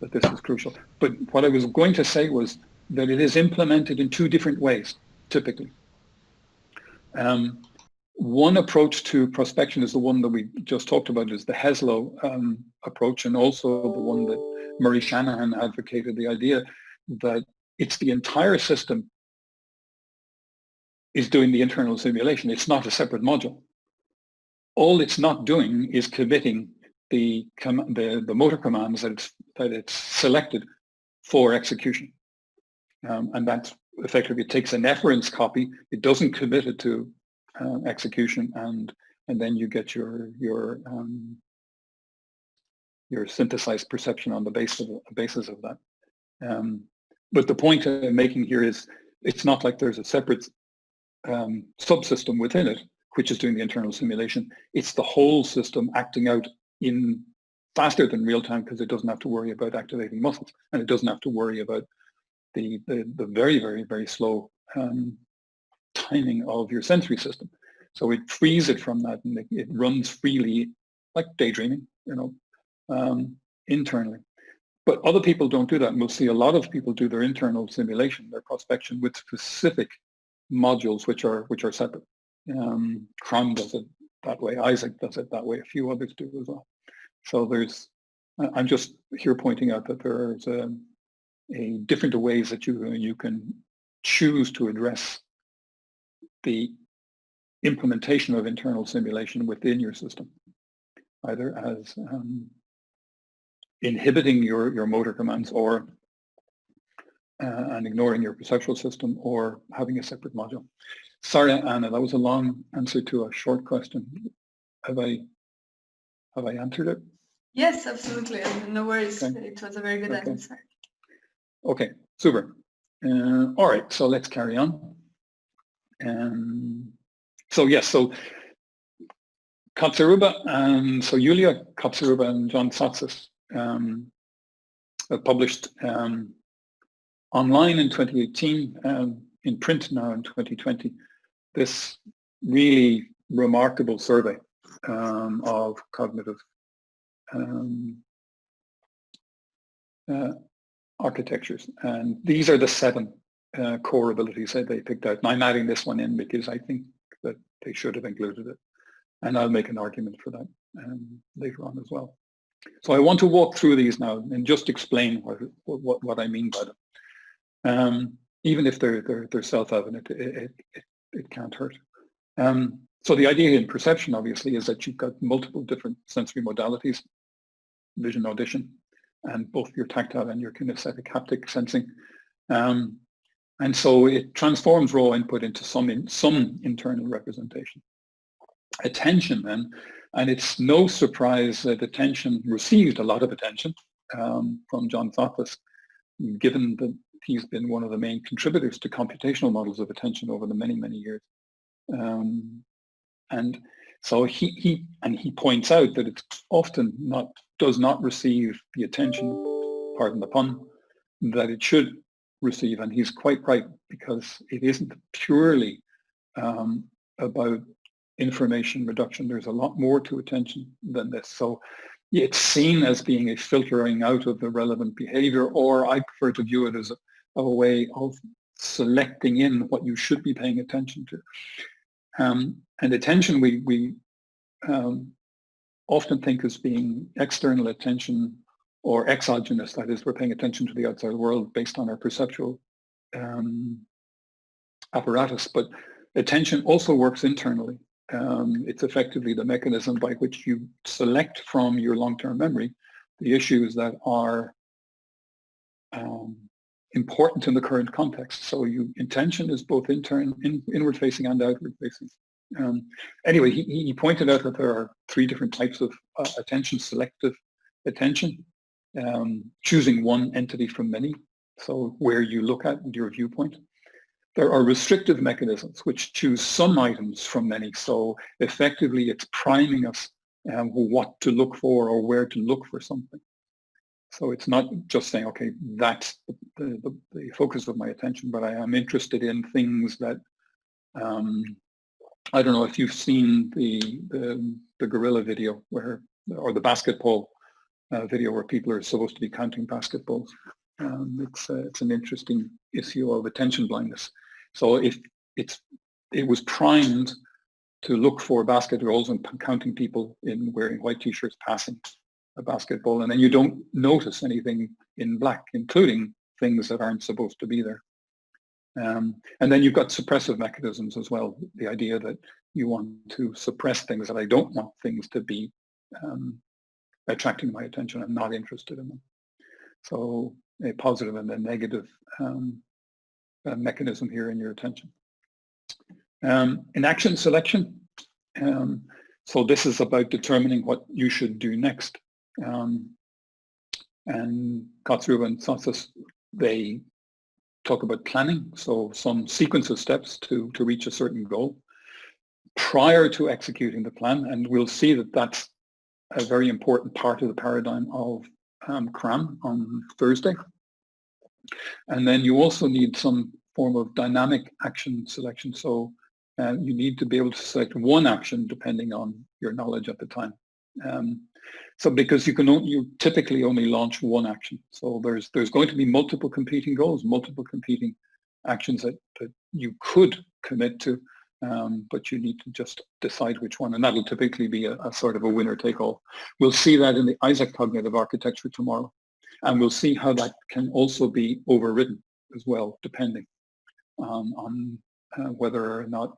that this is crucial. But what I was going to say was that it is implemented in 2 different ways, typically. One approach to prospection is the one that we just talked about, is the Heslow approach, and also the one that Murray Shanahan advocated, the idea that it's the entire system is doing the internal simulation. It's not a separate module. All it's not doing is committing the motor commands that it's selected for execution. And that's effectively, it takes an efference copy, it doesn't commit it to execution, and then you get your synthesized perception on the basis of that. But the point I'm making here is, it's not like there's a separate subsystem within it which is doing the internal simulation. It's the whole system acting out in faster than real time, because it doesn't have to worry about activating muscles, and it doesn't have to worry about the very, very, very slow timing of your sensory system. So it frees it from that, and it runs freely, like daydreaming, internally. But other people don't do that, and we'll see a lot of people do their internal simulation, their prospection, with specific modules which are separate. Cron does it that way, Isaac does it that way, a few others do as well. So I'm just here pointing out that there's a different ways that you can choose to address the implementation of internal simulation within your system, either as inhibiting your motor commands, or and ignoring your perceptual system, or having a separate module. Sorry, Anna, that was a long answer to a short question. Have I answered it? Yes, absolutely. No worries. Okay. It was a very good answer. Okay, super. All right, so let's carry on. So yes, so Yulia Kopsaruba and John Tsotsas published online in 2018, in print now in 2020, this really remarkable survey of cognitive architectures. And these are the 7 core abilities that they picked out. And I'm adding this one in because I think that they should have included it. And I'll make an argument for that later on as well. So I want to walk through these now and just explain what I mean by them. Even if they're self-evident, it can't hurt. So the idea in perception, obviously, is that you've got multiple different sensory modalities, vision, audition, and both your tactile and your kinesthetic haptic sensing. And so it transforms raw input into some internal representation. Attention then, and it's no surprise that attention received a lot of attention from John Thothus, given that he's been one of the main contributors to computational models of attention over the many, many years. And so he points out that it's often does not receive the attention, pardon the pun, that it should receive, and he's quite right, because it isn't purely about information reduction. There's a lot more to attention than this. So it's seen as being a filtering out of the relevant behavior, or I prefer to view it as a way of selecting in what you should be paying attention to. And attention we often think as being external attention or exogenous, that is, we're paying attention to the outside world based on our perceptual apparatus, but attention also works internally. It's effectively the mechanism by which you select from your long-term memory the issues that are important in the current context. So intention is both inward-facing and outward-facing. Anyway, he pointed out that there are 3 different types of attention: selective attention, choosing one entity from many, so where you look at your viewpoint. There are restrictive mechanisms which choose some items from many, so effectively it's priming us what to look for or where to look for something. So it's not just saying, okay, that's the focus of my attention, but I am interested in things that, I don't know if you've seen the gorilla video or the basketball video where people are supposed to be counting basketballs. It's an interesting issue of attention blindness. So if it was primed to look for basket goals and counting people in wearing white t-shirts passing a basketball, and then you don't notice anything in black, including things that aren't supposed to be there. And then you've got suppressive mechanisms as well, the idea that you want to suppress things, that I don't want things to be attracting my attention. I'm not interested in them. So a positive and a negative mechanism here in your attention. In action selection, so this is about determining what you should do next. And Kotzruber and Thothus, they talk about planning, so some sequence of steps to reach a certain goal prior to executing the plan, and we'll see that that's a very important part of the paradigm of CRAM on Thursday. And then you also need some form of dynamic action selection, so you need to be able to select one action depending on your knowledge at the time. So because you typically only launch one action, so there's going to be multiple competing goals, multiple competing actions that you could commit to, but you need to just decide which one, and that'll typically be a sort of a winner-take-all. We'll see that in the Isaac cognitive architecture tomorrow, and we'll see how that can also be overridden as well, depending on whether or not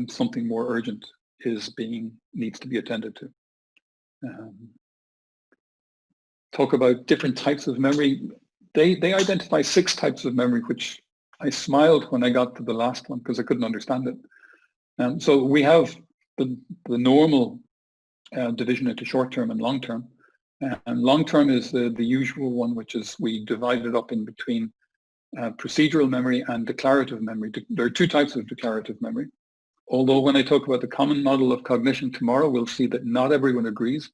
something more urgent needs to be attended to. Talk about different types of memory. They identify 6 types of memory, which I smiled when I got to the last one because I couldn't understand it. So we have the normal division into short-term and long-term. And long-term is the usual one, which is we divide it up in between procedural memory and declarative memory. There are 2 types of declarative memory. Although when I talk about the common model of cognition tomorrow, we'll see that not everyone agrees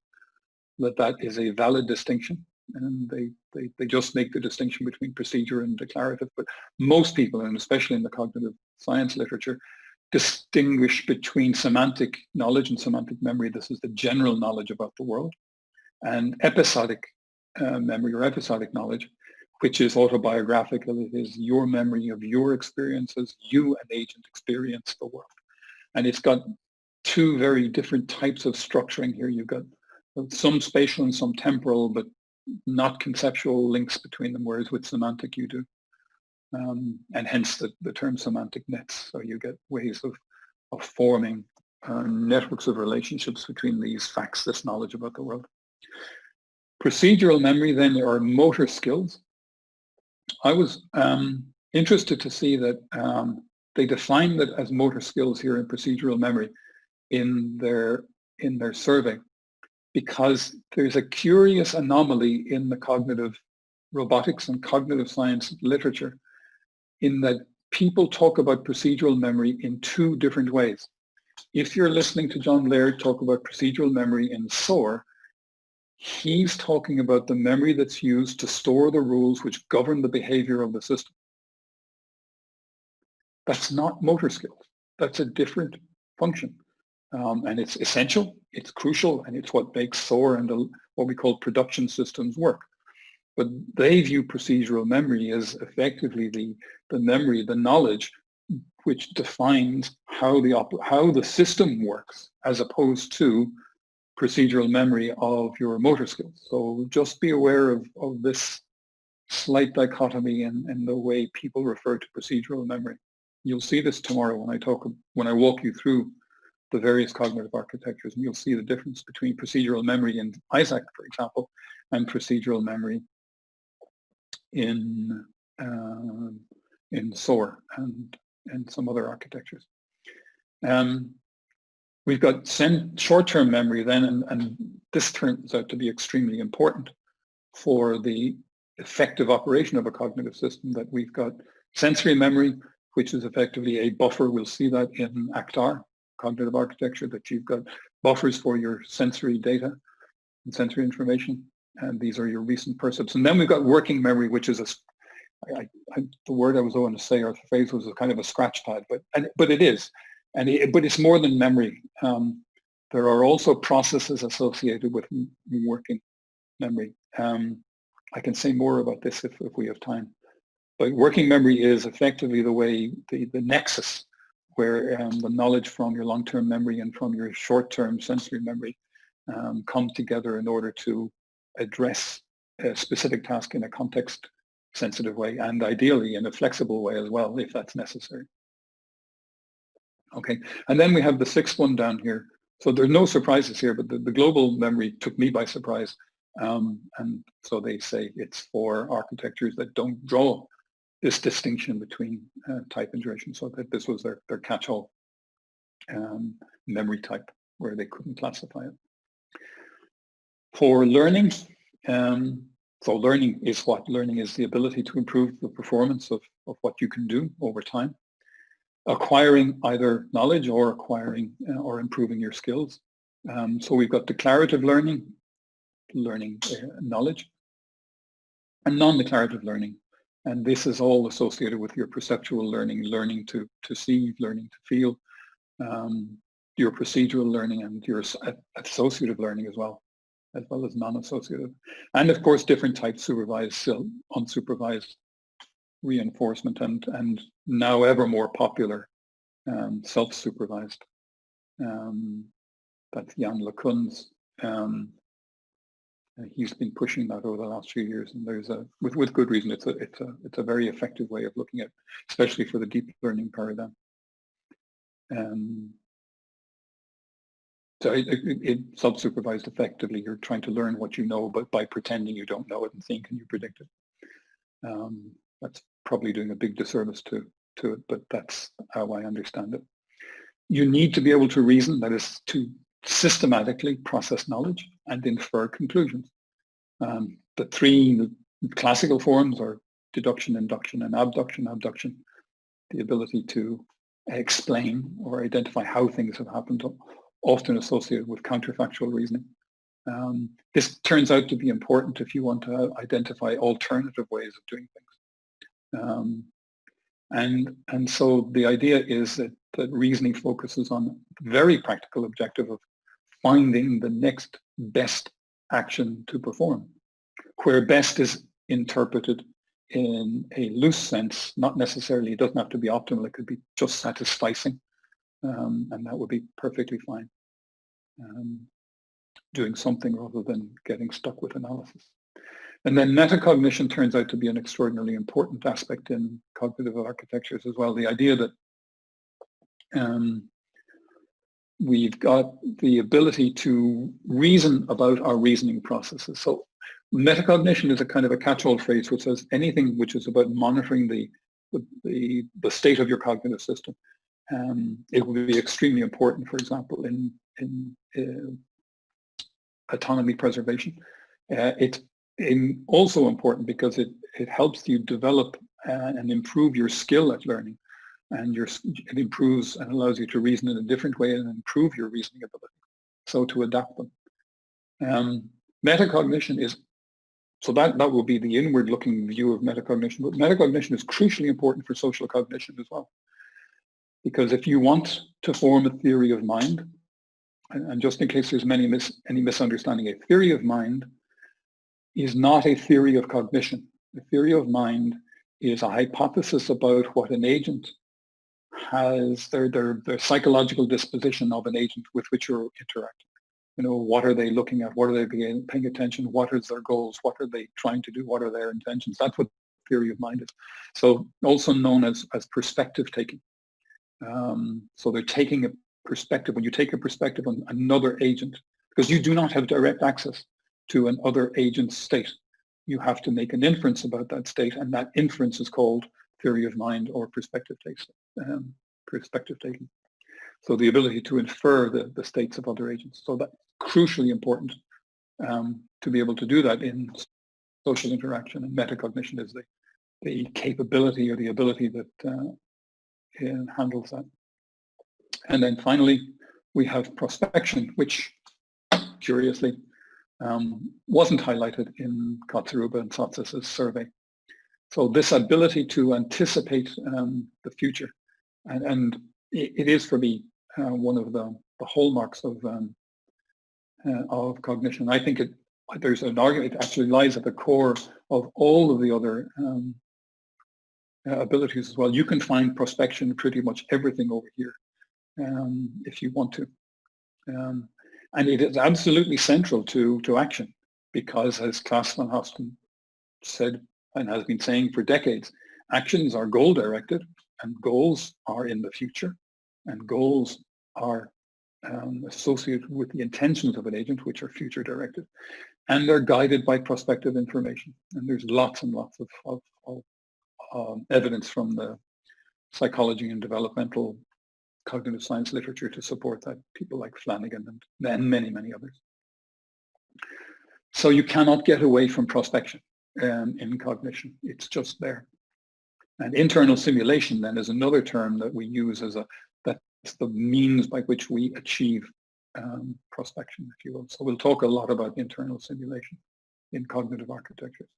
that is a valid distinction, and they just make the distinction between procedure and declarative. But most people, and especially in the cognitive science literature, distinguish between semantic knowledge and semantic memory. This is the general knowledge about the world, and episodic memory or episodic knowledge, which is autobiographical. It is your memory of your experiences. You, an agent, experience the world. And it's got two very different types of structuring here. You've got some spatial and some temporal, but not conceptual links between them, whereas with semantic you do. And hence the term semantic nets. So you get ways of forming networks of relationships between these facts, this knowledge about the world. Procedural memory then are motor skills. I was interested to see that they defined it as motor skills here in procedural memory in their survey, because there's a curious anomaly in the cognitive robotics and cognitive science literature in that people talk about procedural memory in two different ways. If you're listening to John Laird talk about procedural memory in SOAR, he's talking about the memory that's used to store the rules which govern the behavior of the system. That's not motor skills. That's a different function. And it's essential, it's crucial, and it's what makes SOAR and what we call production systems work. But they view procedural memory as effectively the memory, the knowledge, which defines how the system works, as opposed to procedural memory of your motor skills. So just be aware of this slight dichotomy in the way people refer to procedural memory. You'll see this tomorrow when I walk you through the various cognitive architectures, and you'll see the difference between procedural memory in ISAC, for example, and procedural memory in SOAR and some other architectures. We've got short-term memory then, and this turns out to be extremely important for the effective operation of a cognitive system. That we've got sensory memory, which is effectively a buffer. We'll see that in ACT-R, cognitive architecture, that you've got buffers for your sensory data and sensory information, and these are your recent percepts. And then we've got working memory, which is the word I was going to say, or the phrase was a kind of a scratch pad, but it is, but it's more than memory. There are also processes associated with working memory. I can say more about this if we have time. But working memory is effectively the way, the nexus where the knowledge from your long-term memory and from your short-term sensory memory come together in order to address a specific task in a context-sensitive way, and ideally in a flexible way as well, if that's necessary. Okay, and then we have the sixth one down here. So there's no surprises here, but the global memory took me by surprise. And so they say it's for architectures that don't draw this distinction between type and duration, so that this was their catch-all memory type where they couldn't classify it. For learning, so learning is what? Learning is the ability to improve the performance of what you can do over time. Acquiring either knowledge or acquiring or improving your skills. So we've got declarative learning knowledge, and non-declarative learning. And this is all associated with your perceptual learning, learning to see, learning to feel, your procedural learning, and your associative learning as well as non-associative. And of course, different types, supervised, unsupervised reinforcement, and now ever more popular self-supervised. That's Jan LeCun's. He's been pushing that over the last few years, and there's with good reason. It's a very effective way of looking at, especially for the deep learning paradigm. So it self-supervised effectively. You're trying to learn what you know, but by pretending you don't know it and saying, can you predict it? That's probably doing a big disservice to it, but that's how I understand it. You need to be able to reason, that is to systematically process knowledge and infer conclusions. The three classical forms are deduction, induction, and abduction. Abduction, the ability to explain or identify how things have happened, often associated with counterfactual reasoning. This turns out to be important if you want to identify alternative ways of doing things. And so the idea is that reasoning focuses on the very practical objective of finding the next best action to perform, where best is interpreted in a loose sense, not necessarily, it doesn't have to be optimal, it could be just satisficing, and that would be perfectly fine. Doing something rather than getting stuck with analysis. And then metacognition turns out to be an extraordinarily important aspect in cognitive architectures as well. The idea that we've got the ability to reason about our reasoning processes. So metacognition is a kind of a catch-all phrase which says anything which is about monitoring the state of your cognitive system. It would be extremely important, for example, in autonomy preservation. It's also important because it helps you develop and improve your skill at learning, and it improves and allows you to reason in a different way and improve your reasoning ability, so to adapt them. Metacognition is, so that will be the inward-looking view of metacognition, but metacognition is crucially important for social cognition as well. Because if you want to form a theory of mind, and just in case there's any misunderstanding, a theory of mind is not a theory of cognition. A theory of mind is a hypothesis about what an agent has, their psychological disposition of an agent with which you're interacting. You know, what are they looking at? What are they paying attention? What is their goals? What are they trying to do? What are their intentions? That's what theory of mind is. So also known as perspective taking. So they're taking a perspective. When you take a perspective on another agent, because you do not have direct access to an other agent's state, you have to make an inference about that state, and that inference is called theory of mind or perspective taking. So the ability to infer the states of other agents. So that's crucially important to be able to do that in social interaction, and metacognition is the capability or the ability that handles that. And then finally, we have prospection, which curiously wasn't highlighted in Kotzeruba and Sotzis' survey. So this ability to anticipate the future, and it is for me one of the hallmarks of cognition. I think there's an argument, it actually lies at the core of all of the other abilities as well. You can find prospection pretty much everything over here if you want to. And it is absolutely central to action, because as Klaas van Hasten said and has been saying for decades, actions are goal directed, and goals are in the future, and goals are associated with the intentions of an agent, which are future directed, and they're guided by prospective information. And there's lots and lots of evidence from the psychology and developmental cognitive science literature to support that, people like Flanagan and many, many others. So you cannot get away from prospection in cognition. It's just there. And internal simulation then is another term that we use that's the means by which we achieve prospection, if you will. So we'll talk a lot about internal simulation in cognitive architectures.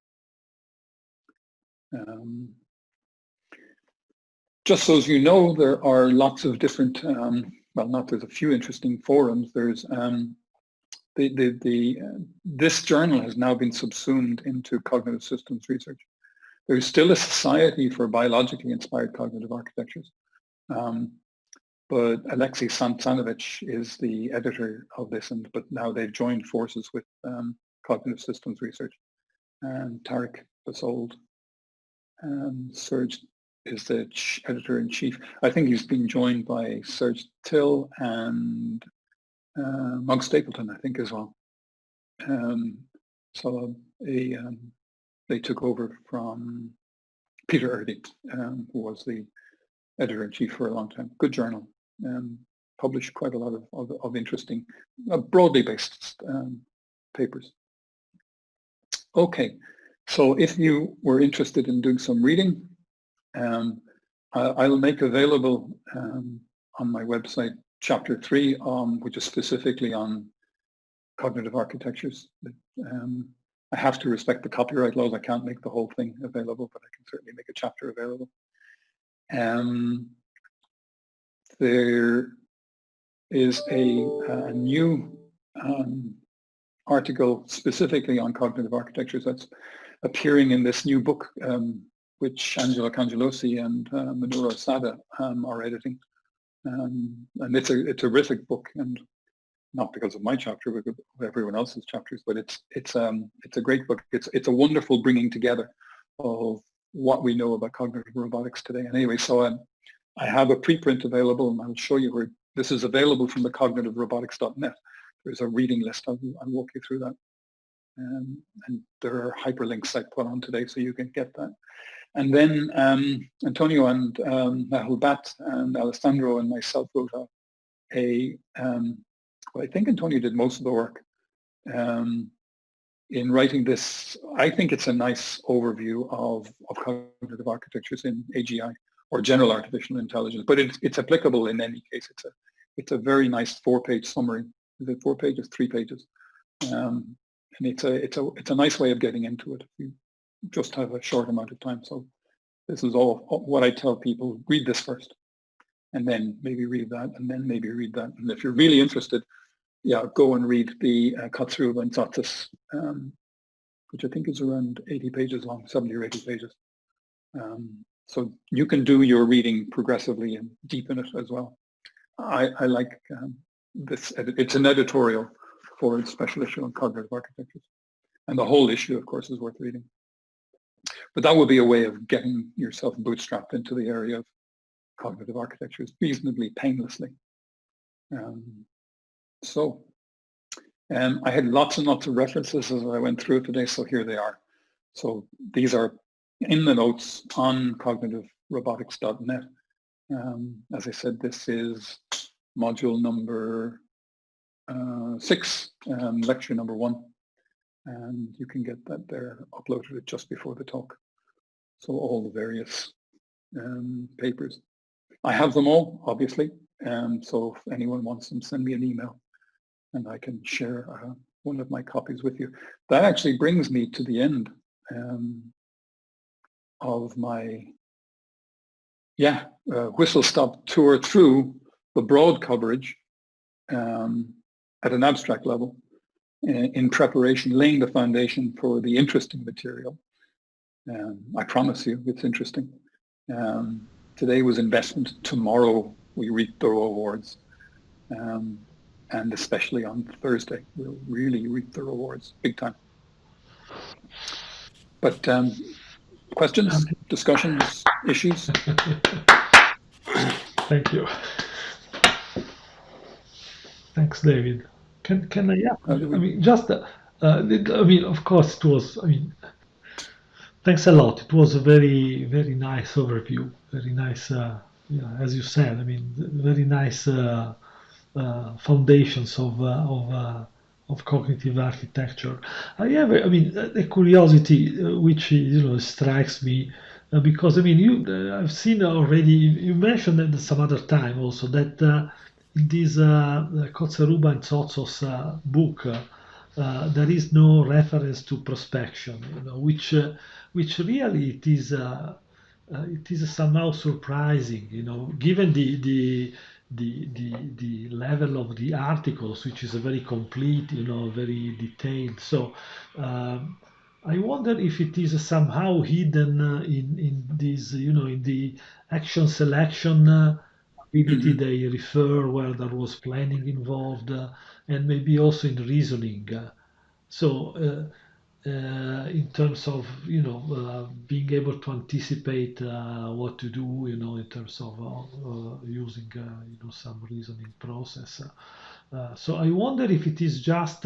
Just so as you know, there are lots of different, there's a few interesting forums. There's this journal has now been subsumed into cognitive systems research. There's still a society for biologically inspired cognitive architectures, but Alexei Sansanovich is the editor of this, but now they've joined forces with cognitive systems research, and Tarek Basold, Serge is the editor-in-chief. I think he's been joined by Serge Till and Mug Stapleton, I think, as well. So they took over from Peter Erdy, who was the editor-in-chief for a long time. Good journal, published quite a lot of interesting, broadly based papers. Okay, so if you were interested in doing some reading, I'll make available on my website chapter 3, which is specifically on cognitive architectures. I have to respect the copyright laws. I can't make the whole thing available, but I can certainly make a chapter available. There is a new article specifically on cognitive architectures that's appearing in this new book, which Angelo Cangelosi and Minoru Sada are editing. And it's a terrific book, and not because of my chapter, but because of everyone else's chapters. But it's a great book. It's a wonderful bringing together of what we know about cognitive robotics today. And anyway, so I have a preprint available, and I'll show you where this is available from the cognitiverobotics.net. There's a reading list. I'll walk you through that. And there are hyperlinks I put on today, so you can get that. And then Antonio and Nahul Bhatt and Alessandro and myself wrote well, I think Antonio did most of the work in writing this. I think it's a nice overview of cognitive architectures in AGI, or general artificial intelligence, but it's applicable in any case. It's a very nice 4-page summary. Is it 4 pages? 3 pages. And it's a nice way of getting into it if you just have a short amount of time. So this is all what I tell people: read this first, and then maybe read that, and then maybe read that. And if you're really interested, yeah, go and read the Katsuruba and Tsatsis, which I think is around 80 pages long, 70 or 80 pages. So you can do your reading progressively and deepen it as well. I like this. It's an editorial for its special issue on cognitive architectures. And the whole issue, of course, is worth reading. But that would be a way of getting yourself bootstrapped into the area of cognitive architectures reasonably painlessly. I had lots and lots of references as I went through it today, so here they are. So these are in the notes on cognitiverobotics.net. As I said, this is module number 6, lecture number 1, and you can get that there, uploaded it just before the talk. So all the various papers. I have them all, obviously, so if anyone wants them, send me an email and I can share one of my copies with you. That actually brings me to the end of my whistle-stop tour through the broad coverage at an abstract level in preparation, laying the foundation for the interesting material. I promise you it's interesting. Today was investment. Tomorrow we reap the rewards. And especially on Thursday, we'll really reap the rewards big time. But questions, discussions, issues? Thank you. Thanks, David. Can I? Yeah. I mean, just. I mean, of course, it was. I mean, thanks a lot. It was a very, very nice overview. Very nice. As you said. I mean, very nice foundations of cognitive architecture. I have. I mean, a curiosity which strikes me. Because I mean, I've seen already. You mentioned at some other time also that in this Katsuruba and Tsotsos book, there is no reference to prospection. Which really it is somehow surprising. Given the level of the articles, which is very complete, very detailed. So. I wonder if it is somehow hidden in this, in the action selection ability they refer, where there was planning involved, and maybe also in reasoning. So, in terms of being able to anticipate what to do, in terms of using some reasoning process. So I wonder if it is just.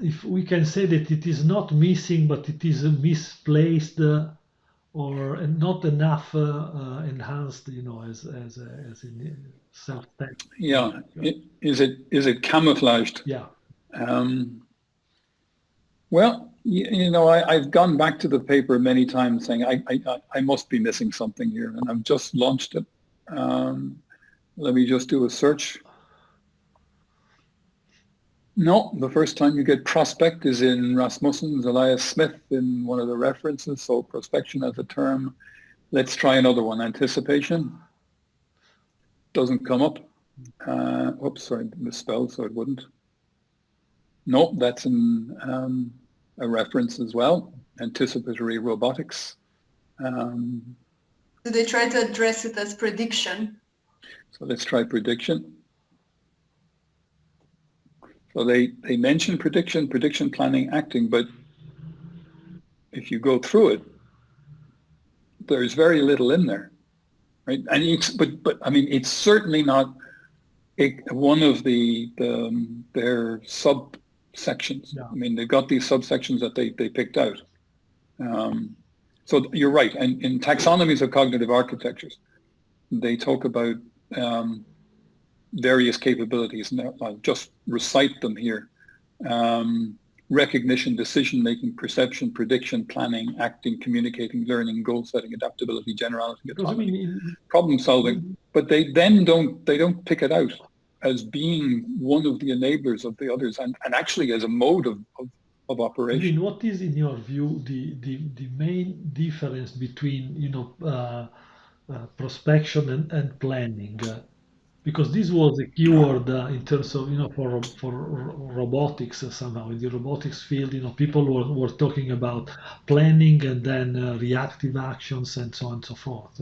If we can say that it is not missing, but it is misplaced or not enough enhanced, as in self-test. Yeah, is it camouflaged? Yeah. Well, I've gone back to the paper many times saying I must be missing something here, and I've just launched it. Let me just do a search. No, the first time you get prospect is in Rasmussen's Elias Smith in one of the references, so prospection as a term. Let's try another one, anticipation. Doesn't come up. Oops, sorry, misspelled, so it wouldn't. No, that's in a reference as well. anticipatory robotics. Do they try to address it as prediction? So let's try prediction. So they mention prediction planning, acting, but if you go through it, there's very little in there, right? And it's, but I mean, it's certainly not one of their subsections. Yeah. I mean, they've got these subsections that they picked out. So you're right. And in taxonomies of cognitive architectures, they talk about various capabilities, and I'll just recite them here. Recognition, decision-making, perception, prediction, planning, acting, communicating, learning, goal-setting, adaptability, generality, autonomy, problem-solving. But they then don't pick it out as being one of the enablers of the others, and actually as a mode of operation. I mean, what is, in your view, the main difference between, you know, prospection and planning? Because this was a keyword in terms of, you know, for robotics somehow. In the robotics field, you know, people were talking about planning and then reactive actions and so on and so forth.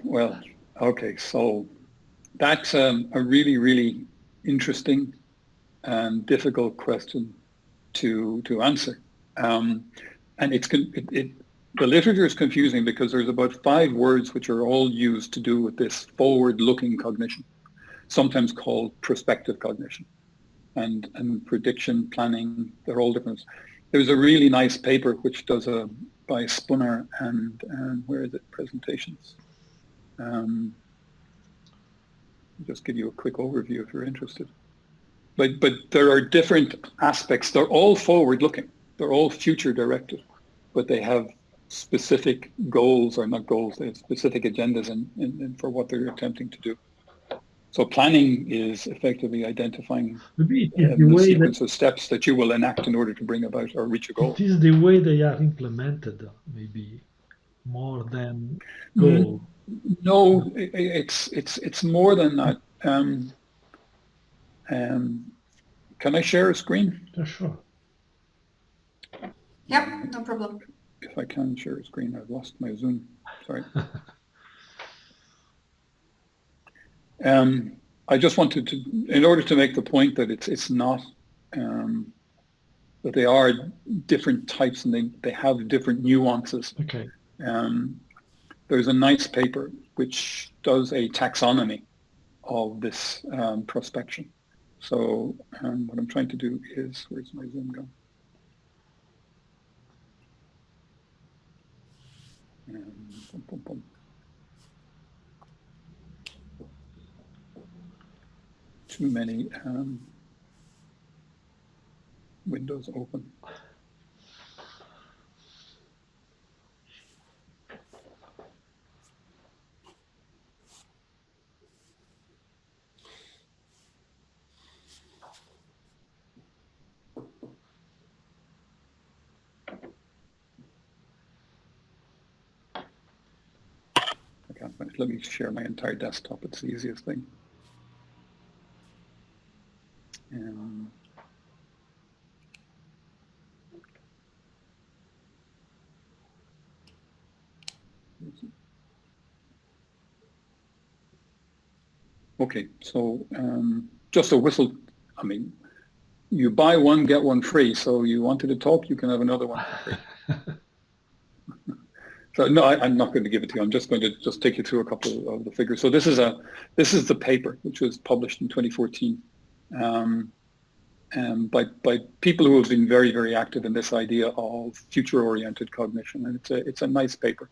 Well, okay, so that's a really, really interesting and difficult question to answer. And the literature is confusing because there's about 5 words which are all used to do with this forward-looking cognition, sometimes called prospective cognition, and prediction, planning. They're all different. There's a really nice paper which does by Spunner and where is it? Presentations. Just give you a quick overview if you're interested. But there are different aspects. They're all forward-looking. They're all future-directed, but they have specific goals, or not goals, they have specific agendas in for what they're attempting to do. So planning is effectively identifying the sequence of steps that you will enact in order to bring about or reach a goal. It is the way they are implemented, maybe, more than goal. No, it's more than that. Can I share a screen? Yeah, sure. Yep, no problem. If I can share a screen, I've lost my Zoom. Sorry. I just wanted to, in order to make the point that it's not, that they are different types and they have different nuances. Okay. There's a nice paper which does a taxonomy of this prospection. So what I'm trying to do is, where's my Zoom gone? Too many windows open. Let me share my entire desktop. It's the easiest thing. Okay, so just a whistle. I mean, you buy one, get one free. So you wanted to talk, you can have another one for free. So no, I'm not going to give it to you. I'm just going to take you through a couple of the figures. So this is the paper which was published in 2014 by people who have been very, very active in this idea of future-oriented cognition, and it's a nice paper.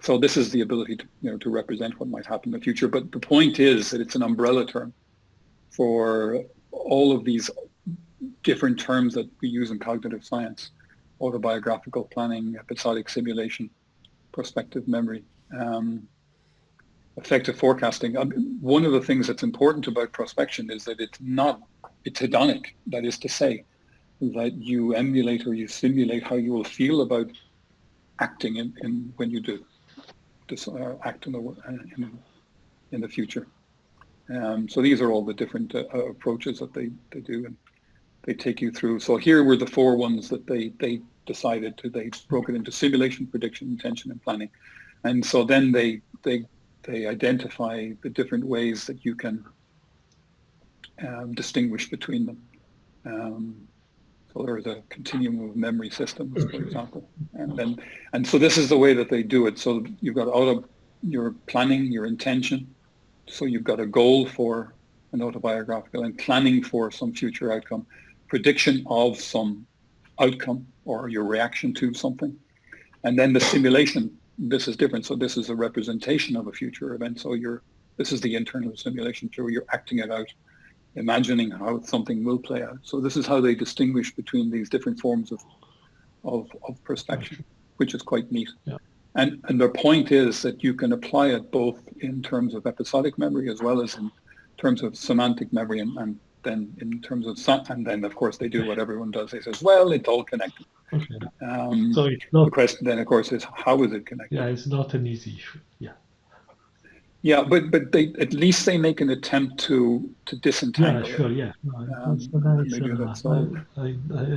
So this is the ability to represent what might happen in the future. But the point is that it's an umbrella term for all of these different terms that we use in cognitive science: autobiographical planning, episodic simulation, prospective memory, effective forecasting. One of the things that's important about prospection is that it's hedonic. That is to say, that you emulate or you simulate how you will feel about acting when you do act in the future. So these are all the different approaches that they do. they take you through. So here were the 4 ones that they decided to. They broke it into simulation, prediction, intention, and planning. And so then they identify the different ways that you can distinguish between them. So there's a continuum of memory systems, for example, and so this is the way that they do it. So you've got your planning, your intention. So you've got a goal for an autobiographical and planning for some future outcome, prediction of some outcome or your reaction to something, and then the simulation. This is different. So this is a representation of a future event. So this is the internal simulation. So you're acting it out, imagining how something will play out. So this is how they distinguish between these different forms of prospection, which is quite neat. Yeah. And their point is that you can apply it both in terms of episodic memory as well as in terms of semantic memory, and then in terms of and then of course they do what everyone does. They says, well, it's all connected. Okay. So it's not, the question then, of course, is how is it connected? yeah, it's not an easy issue. Yeah. Yeah, but they at least they make an attempt to disentangle. Yeah, sure. Yeah. No, maybe that's all. I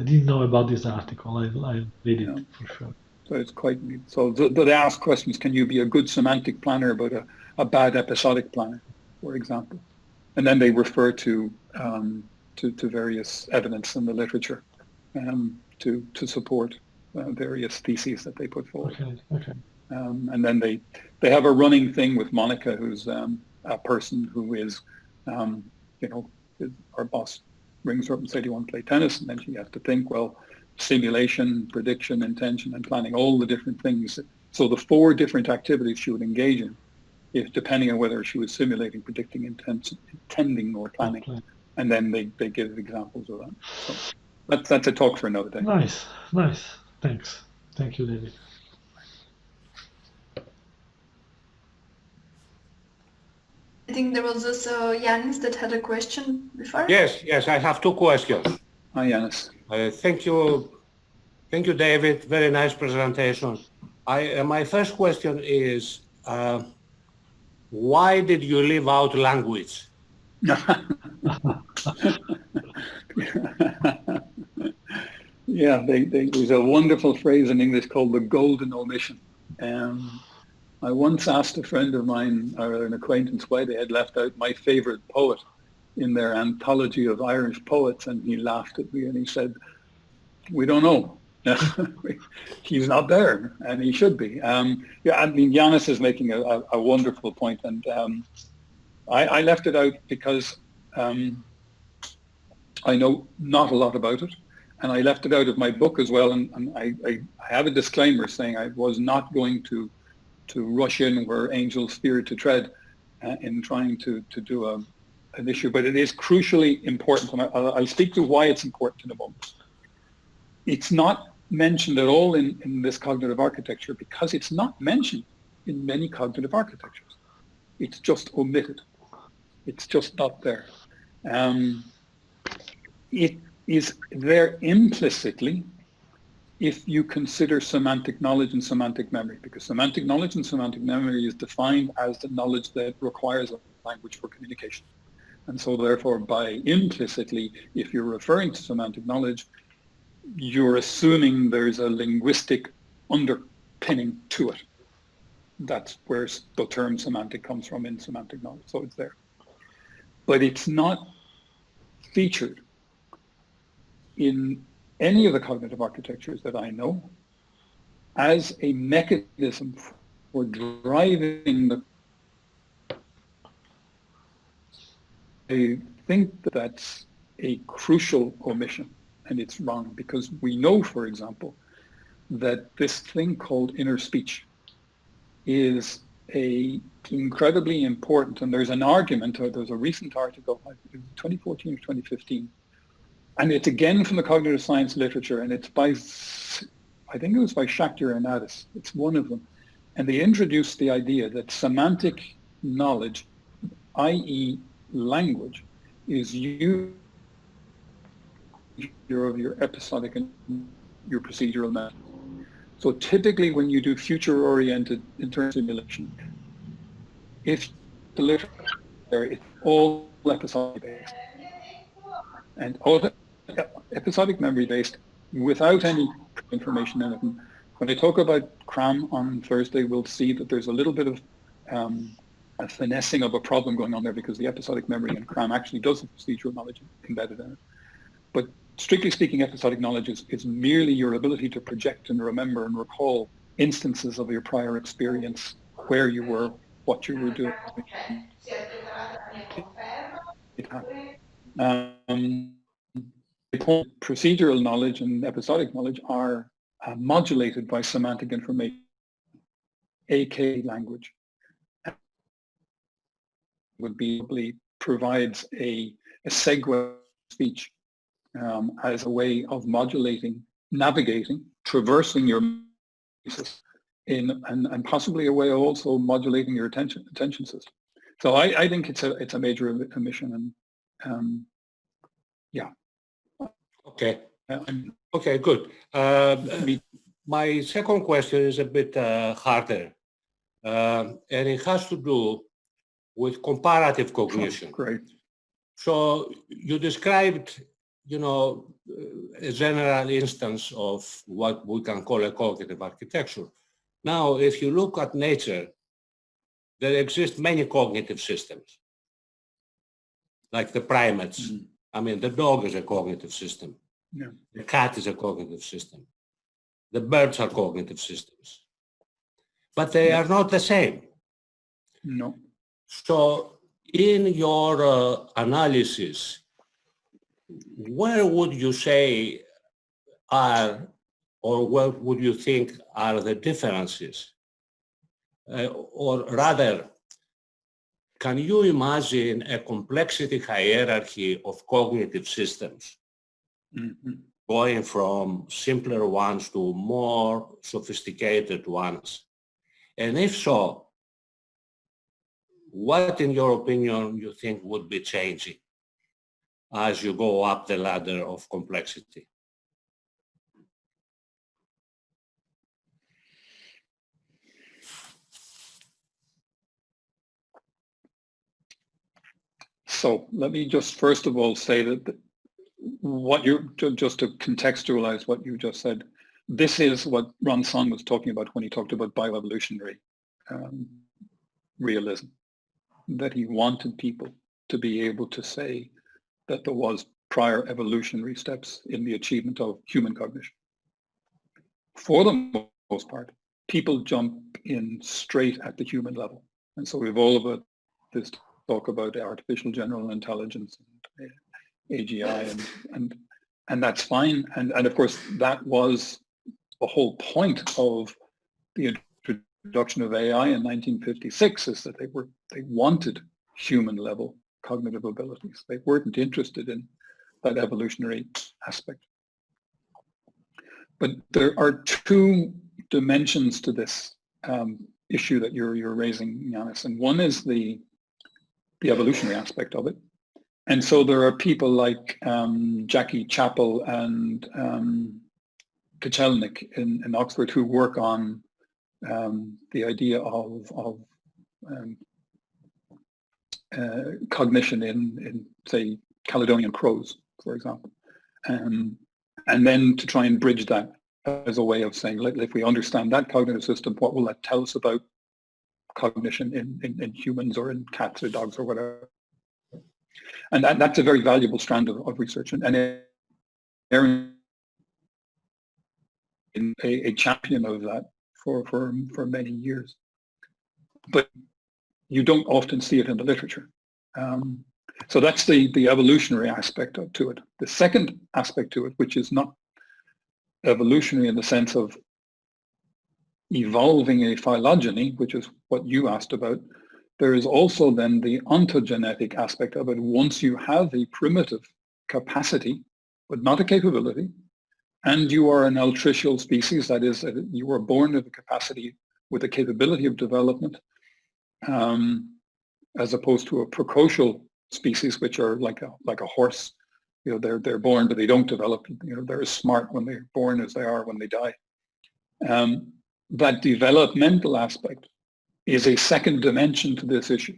didn't know about this article. I read it for sure. So it's quite neat. So they ask questions: can you be a good semantic planner but a bad episodic planner, for example? And then they refer to various evidence in the literature to support various theses that they put forward. Okay. And then they have a running thing with Monica, who's a person who is, our boss rings her up and says, do you want to play tennis? And then she has to think, well, simulation, prediction, intention, and planning, all the different things. So the 4 different activities she would engage in, if depending on whether she was simulating, predicting, intending, or planning. Okay. And then they give examples of that. So that's a talk for another day. Nice. Thanks. Thank you, David. I think there was also Yanis that had a question before. Yes, I have 2 questions. Hi, Yanis. Thank you, David. Very nice presentation. My first question is, why did you leave out language? Yeah, there's a wonderful phrase in English called the golden omission. I once asked a friend of mine, or an acquaintance, why they had left out my favorite poet in their anthology of Irish poets, and he laughed at me and he said, we don't know. He's not there, and he should be. Yanis is making a wonderful point, and I left it out because I know not a lot about it, and I left it out of my book as well, and I have a disclaimer saying I was not going to rush in where angels fear to tread in trying to do an issue, but it is crucially important, and I'll speak to why it's important in a moment. It's not mentioned at all in this cognitive architecture because it's not mentioned in many cognitive architectures. It's just omitted. It's just not there. It is there implicitly if you consider semantic knowledge and semantic memory, because semantic knowledge and semantic memory is defined as the knowledge that requires a language for communication. And so therefore, by implicitly, if you're referring to semantic knowledge, you're assuming there's a linguistic underpinning to it. That's where the term semantic comes from in semantic knowledge, so it's there. But it's not featured in any of the cognitive architectures that I know as a mechanism for driving the... I think that's a crucial omission, and it's wrong because we know, for example, that this thing called inner speech is incredibly important, and there's an argument, or there's a recent article, 2014 or 2015, and it's again from the cognitive science literature, and it's by, I think it was by Schachter and Addis, it's one of them, and they introduced the idea that semantic knowledge, i.e. language, is you of your episodic and your procedural method. So typically when you do future-oriented internal simulation, if the literature it's all episodic based. And episodic memory based without any information in it. And when I talk about CRAM on Thursday, we'll see that there's a little bit of a finessing of a problem going on there, because the episodic memory in CRAM actually does have procedural knowledge embedded in it. But strictly speaking, episodic knowledge is merely your ability to project and remember and recall instances of your prior experience, where you were, what you were doing. Procedural knowledge and episodic knowledge are modulated by semantic information, aka language. Would be provides a segue speech as a way of modulating, navigating, traversing your and possibly a way of also modulating your attention system. So I think it's a major omission, and yeah. Okay. Okay, good. My second question is a bit harder, and it has to do with comparative cognition. Great. So you described, a general instance of what we can call a cognitive architecture. Now, if you look at nature, there exist many cognitive systems, like the primates. Mm-hmm. I mean, the dog is a cognitive system. Yeah. The cat is a cognitive system. The birds are cognitive systems. But they are not the same. No. So in your analysis, where would you say are, or what would you think are the differences? Or rather, can you imagine a complexity hierarchy of cognitive systems, mm-hmm. going from simpler ones to more sophisticated ones? And if so, what, in your opinion, you think would be changing as you go up the ladder of complexity? So let me just first of all say that what you, just to contextualize what you just said, this is what Ron Son was talking about when he talked about bioevolutionary realism, that he wanted people to be able to say that there was prior evolutionary steps in the achievement of human cognition. For the most part, people jump in straight at the human level. And so we've all about this talk about artificial general intelligence and AGI, and that's fine. And of course, that was the whole point of the introduction of AI in 1956, is that they wanted human level cognitive abilities. They weren't interested in that evolutionary aspect. But there are two dimensions to this issue that you're raising, Yanis, and one is the evolutionary aspect of it. And so there are people like Jackie Chappell and Kochelnik in Oxford who work on the idea of cognition in say Caledonian crows, for example, and then to try and bridge that as a way of saying, if we understand that cognitive system, what will that tell us about cognition in humans or in cats or dogs or whatever? And that's a very valuable strand of research, and Aaron is a champion of that for many years. But you don't often see it in the literature. So that's the evolutionary aspect to it. The second aspect to it, which is not evolutionary in the sense of evolving a phylogeny, which is what you asked about, there is also then the ontogenetic aspect of it. Once you have a primitive capacity, but not a capability, and you are an altricial species, that is, you were born with a capacity, with a capability of development, as opposed to a precocial species, which are like a horse. They're born, but they don't develop. They're as smart when they're born as they are when they die. That developmental aspect is a second dimension to this issue.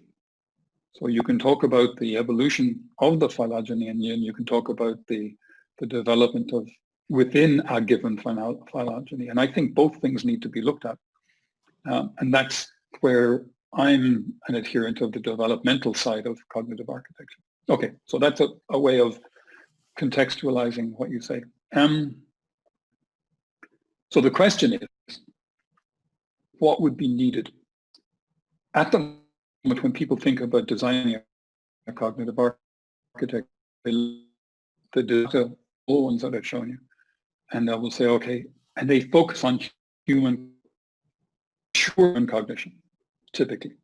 So you can talk about the evolution of the phylogeny, and you can talk about the the development of within a given phylogeny. And I think both things need to be looked at. And that's where I'm an adherent of the developmental side of cognitive architecture. Okay, so that's a way of contextualizing what you say. So the question is, what would be needed? At the moment when people think about designing a cognitive architecture, the data, all ones that I've shown you, and they will say, okay, and they focus on human cognition, typically,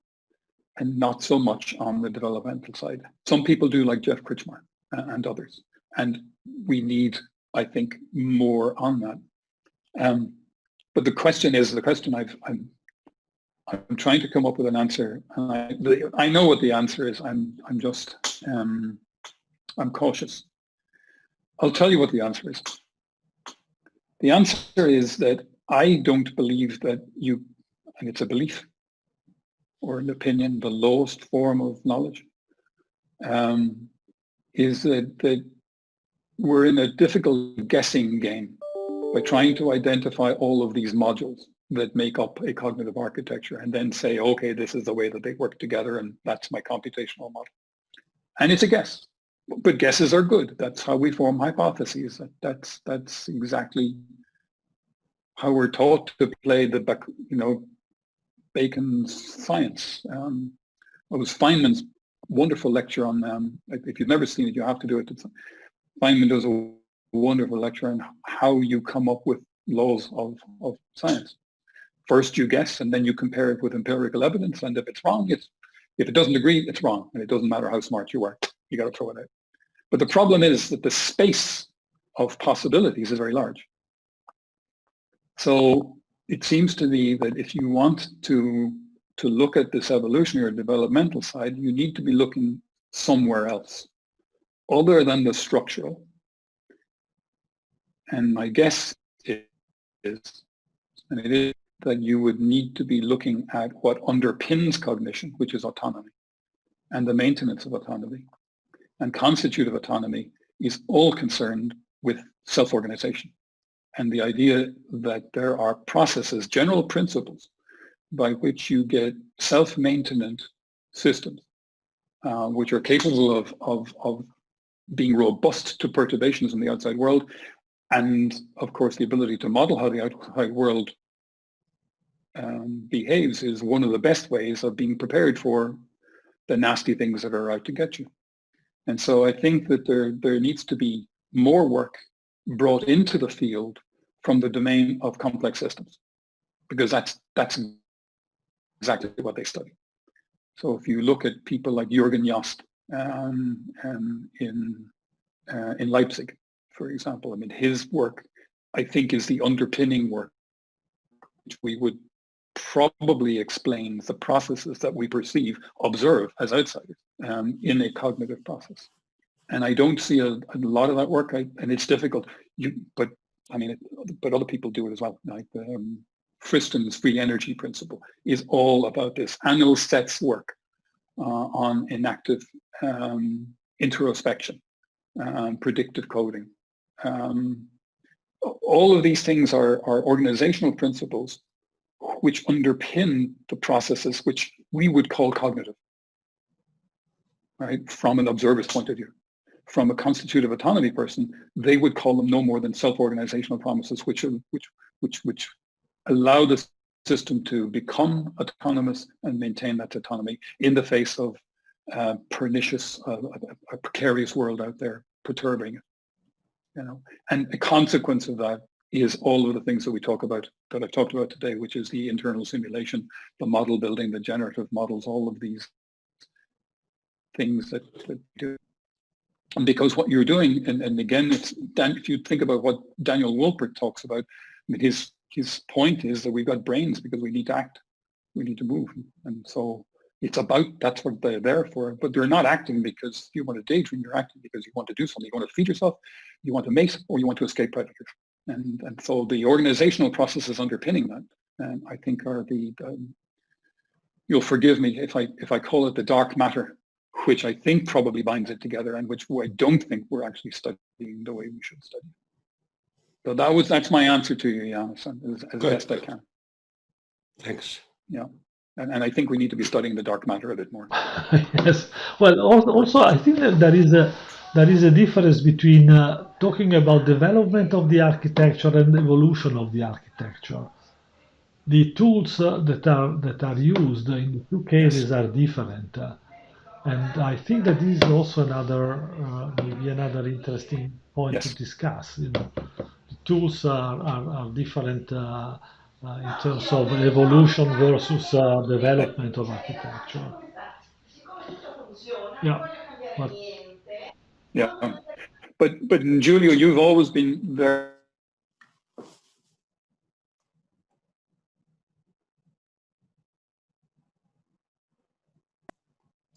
and not so much on the developmental side. Some people do, like Jeff Kritschmar and others, and we need, I think, more on that. But the question is, I'm trying to come up with an answer, and I know what the answer is. I'm cautious. I'll tell you what the answer is. The answer is that I don't believe that you, and it's a belief or an opinion, the lowest form of knowledge, is that we're in a difficult guessing game by trying to identify all of these modules that make up a cognitive architecture and then say, okay, this is the way that they work together and that's my computational model. And it's a guess, but guesses are good. That's how we form hypotheses. That's exactly how we're taught to play the, Bacon's science. It was Feynman's wonderful lecture on, if you've never seen it, you have to do it. Feynman does a wonderful lecture on how you come up with laws of science. First you guess, and then you compare it with empirical evidence, and if it's wrong, if it doesn't agree, it's wrong, and it doesn't matter how smart you are, you got to throw it out. But the problem is that the space of possibilities is very large. So it seems to me that if you want to look at this evolutionary or developmental side, you need to be looking somewhere else, other than the structural. And my guess is, and it is, that you would need to be looking at what underpins cognition, which is autonomy, and the maintenance of autonomy. And constitutive autonomy is all concerned with self-organization, and the idea that there are processes, general principles, by which you get self-maintenance systems, which are capable of being robust to perturbations in the outside world, and of course the ability to model how the outside world behaves is one of the best ways of being prepared for the nasty things that are out to get you. And so I think that there needs to be more work brought into the field from the domain of complex systems, because that's exactly what they study. So if you look at people like Jürgen Jost in Leipzig, for example, I mean, his work, I think, is the underpinning work, which we would probably explain the processes that we observe as outsiders in a cognitive process. And I don't see a lot of that work, and it's difficult. But other people do it as well. Like Friston's free energy principle is all about this. Anil Seth's work on inactive introspection, predictive coding. All of these things are organizational principles which underpin the processes which we would call cognitive, right? From an observer's point of view. From a constitutive autonomy person, they would call them no more than self-organizational promises, which allow the system to become autonomous and maintain that autonomy in the face of pernicious, a precarious world out there perturbing it. And a consequence of that is all of the things that I've talked about today, which is the internal simulation, the model building, the generative models, all of these things that do. And because what you're doing, and again, if you think about what Daniel Wolpert talks about, I mean, his point is that we've got brains because we need to act, we need to move. And so that's what they're there for, but they're not acting because you want to daydream, you're acting because you want to do something. You want to feed yourself, you want to mate, or you want to escape predators. And so the organizational processes underpinning that, I think, are you'll forgive me if I call it the dark matter, which I think probably binds it together, and which I don't think we're actually studying the way we should study. So that's my answer to you, Janis, as best I can. Thanks. Yeah, and I think we need to be studying the dark matter a bit more. Yes. Well, also I think that there is a difference between talking about development of the architecture and evolution of the architecture. The tools that are used in the two cases are different, and I think that this is also maybe another interesting point to discuss. You know, the tools are different in terms of evolution versus development of architecture. Yeah, but Giulio, you've always been very.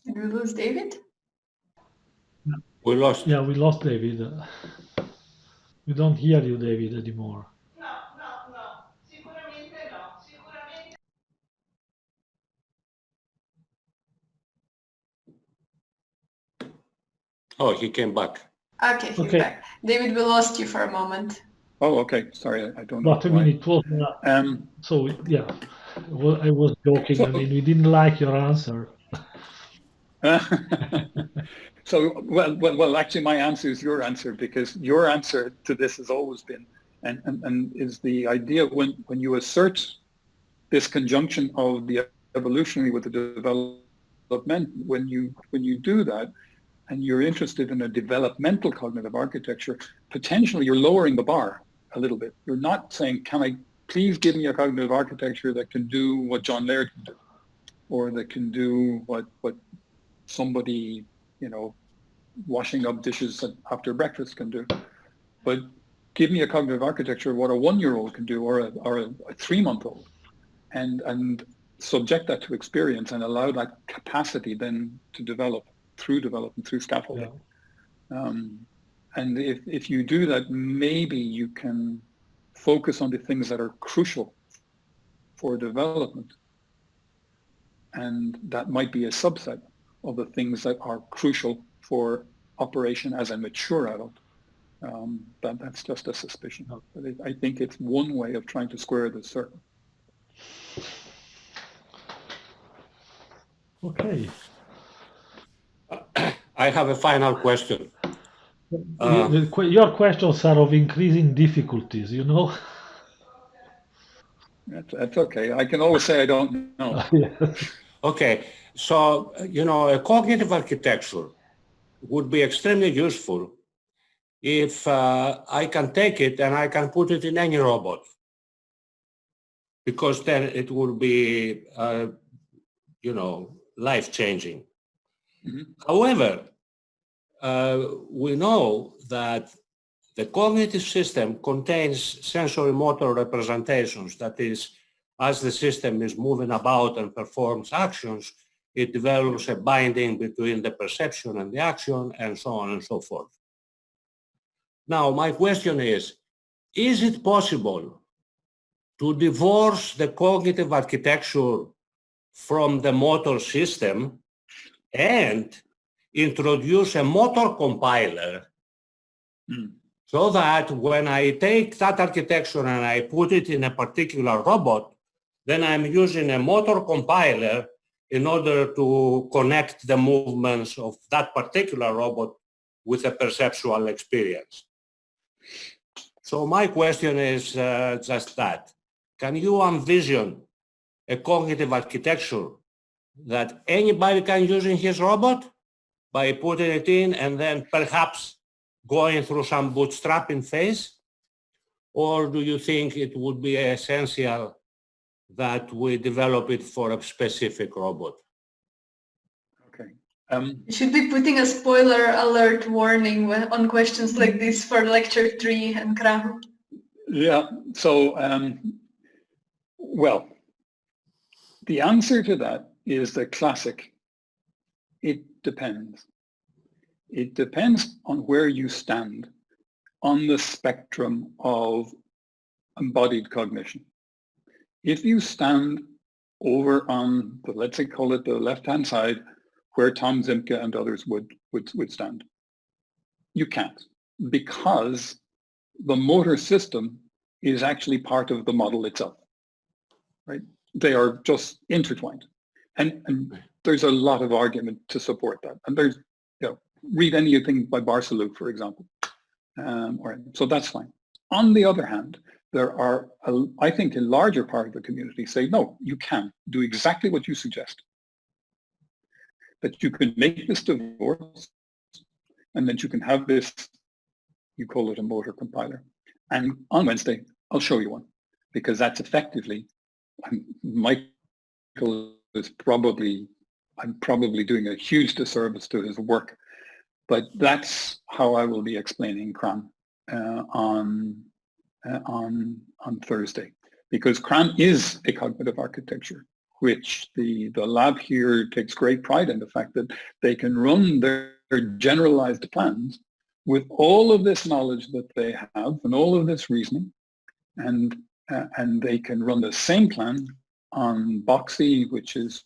Did we lose David? We lost. Yeah, we lost David. We don't hear you, David, anymore. Oh, he came back. Okay, he's back. David, we lost you for a moment. Oh, okay. Sorry, I don't know. But I mean, it was. So yeah, well, I was joking. So, I mean, we didn't like your answer. So well, actually, my answer is your answer, because your answer to this has always been, and is the idea when you assert this conjunction of the evolutionary with the development, when you do that, and you're interested in a developmental cognitive architecture, potentially you're lowering the bar a little bit. You're not saying, can I please give me a cognitive architecture that can do what John Laird can do, or that can do what somebody, you know, washing up dishes after breakfast can do. But give me a cognitive architecture of what a 1-year-old can do, or a 3-month-old, and subject that to experience and allow that capacity then to develop through scaffolding. Yeah. And if you do that, maybe you can focus on the things that are crucial for development, and that might be a subset of the things that are crucial for operation as a mature adult. That's just a suspicion. But I think it's one way of trying to square the circle. Okay. I have a final question. Your questions are of increasing difficulties, you know? That's okay. I can always say I don't know. Okay, so, you know, a cognitive architecture would be extremely useful if I can take it and I can put it in any robot, because then it will be, you know, life-changing. Mm-hmm. However, we know that the cognitive system contains sensory motor representations. That is, as the system is moving about and performs actions, it develops a binding between the perception and the action, and so on and so forth. Now, my question is it possible to divorce the cognitive architecture from the motor system and introduce a motor compiler so that when I take that architecture and I put it in a particular robot, then I'm using a motor compiler in order to connect the movements of that particular robot with a perceptual experience? So my question is just that. Can you envision a cognitive architecture that anybody can use in his robot by putting it in and then perhaps going through some bootstrapping phase? Or do you think it would be essential that we develop it for a specific robot? Okay. You should be putting a spoiler alert warning on questions like this for lecture 3 and Graham. Yeah, so, well, the answer to that is the classic, it depends. It depends on where you stand on the spectrum of embodied cognition. If you stand over on the, let's say, call it the left-hand side where Tom Zimke and others would stand. You can't, because the motor system is actually part of the model itself, right? They are just intertwined. And there's a lot of argument to support that. And there's, read anything by Barcelou, for example. So that's fine. On the other hand, there are, I think, a larger part of the community say, no, you can do exactly what you suggest. That you can make this divorce, and that you can have this, you call it a motor compiler. And on Wednesday, I'll show you one, because that's effectively, Michael is probably, I'm probably doing a huge disservice to his work, but that's how I will be explaining CRAM on Thursday, because CRAM is a cognitive architecture, which the lab here takes great pride in the fact that they can run their generalized plans with all of this knowledge that they have and all of this reasoning, and they can run the same plan on Boxy, which is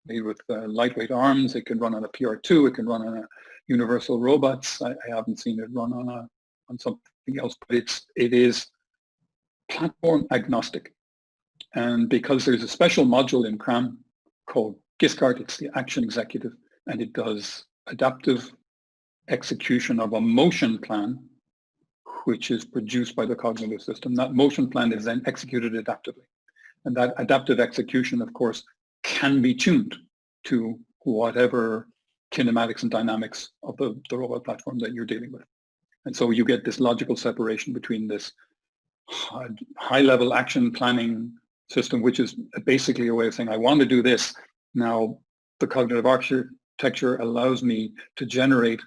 made with lightweight arms. It can run on a PR2. It can run on a Universal Robots. I haven't seen it run on something else, but it is platform agnostic. And because there's a special module in CRAM called GISCART, it's the action executive, and it does adaptive execution of a motion plan, which is produced by the cognitive system. That motion plan is then executed adaptively. And that adaptive execution, of course, can be tuned to whatever kinematics and dynamics of the robot platform that you're dealing with. And so you get this logical separation between this high-level action planning system, which is basically a way of saying, I want to do this. Now, the cognitive architecture allows me to generate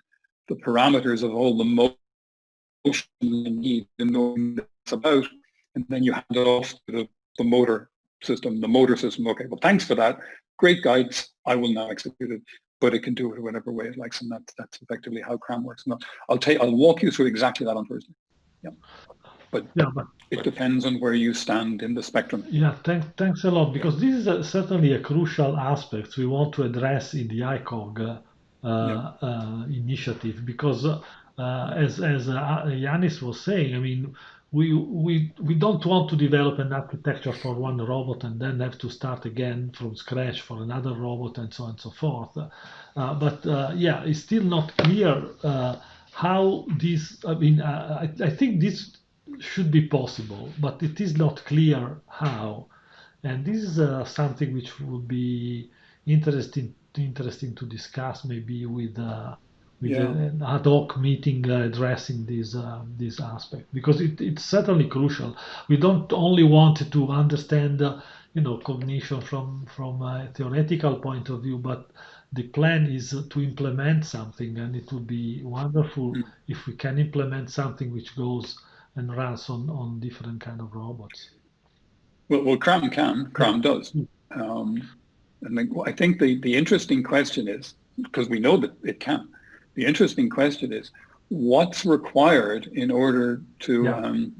the parameters of all the motion you need and knowing what it's about, and then you hand it off to the motor system. The motor system, okay, well, thanks for that. Great guides. I will now execute it, but it can do it whatever way it likes, and that's effectively how CRAM works. Now, I'll walk you through exactly that on Thursday. Yeah, but it depends on where you stand in the spectrum. Yeah, thanks a lot, because this is certainly a crucial aspect we want to address in the iCog initiative, because as Yanis was saying, I mean, we don't want to develop an architecture for one robot and then have to start again from scratch for another robot and so on and so forth. But it's still not clear how this, I mean, I think this should be possible, but it is not clear how. And this is something which would be interesting to discuss, maybe with an ad hoc meeting addressing this aspect, because it's certainly crucial. We don't only want to understand cognition from a theoretical point of view, but the plan is to implement something, and it would be wonderful if we can implement something which goes and runs on different kind of robots. Well, CRAM does. And I think the interesting question is, because we know that it can, the interesting question is, what's required in order to,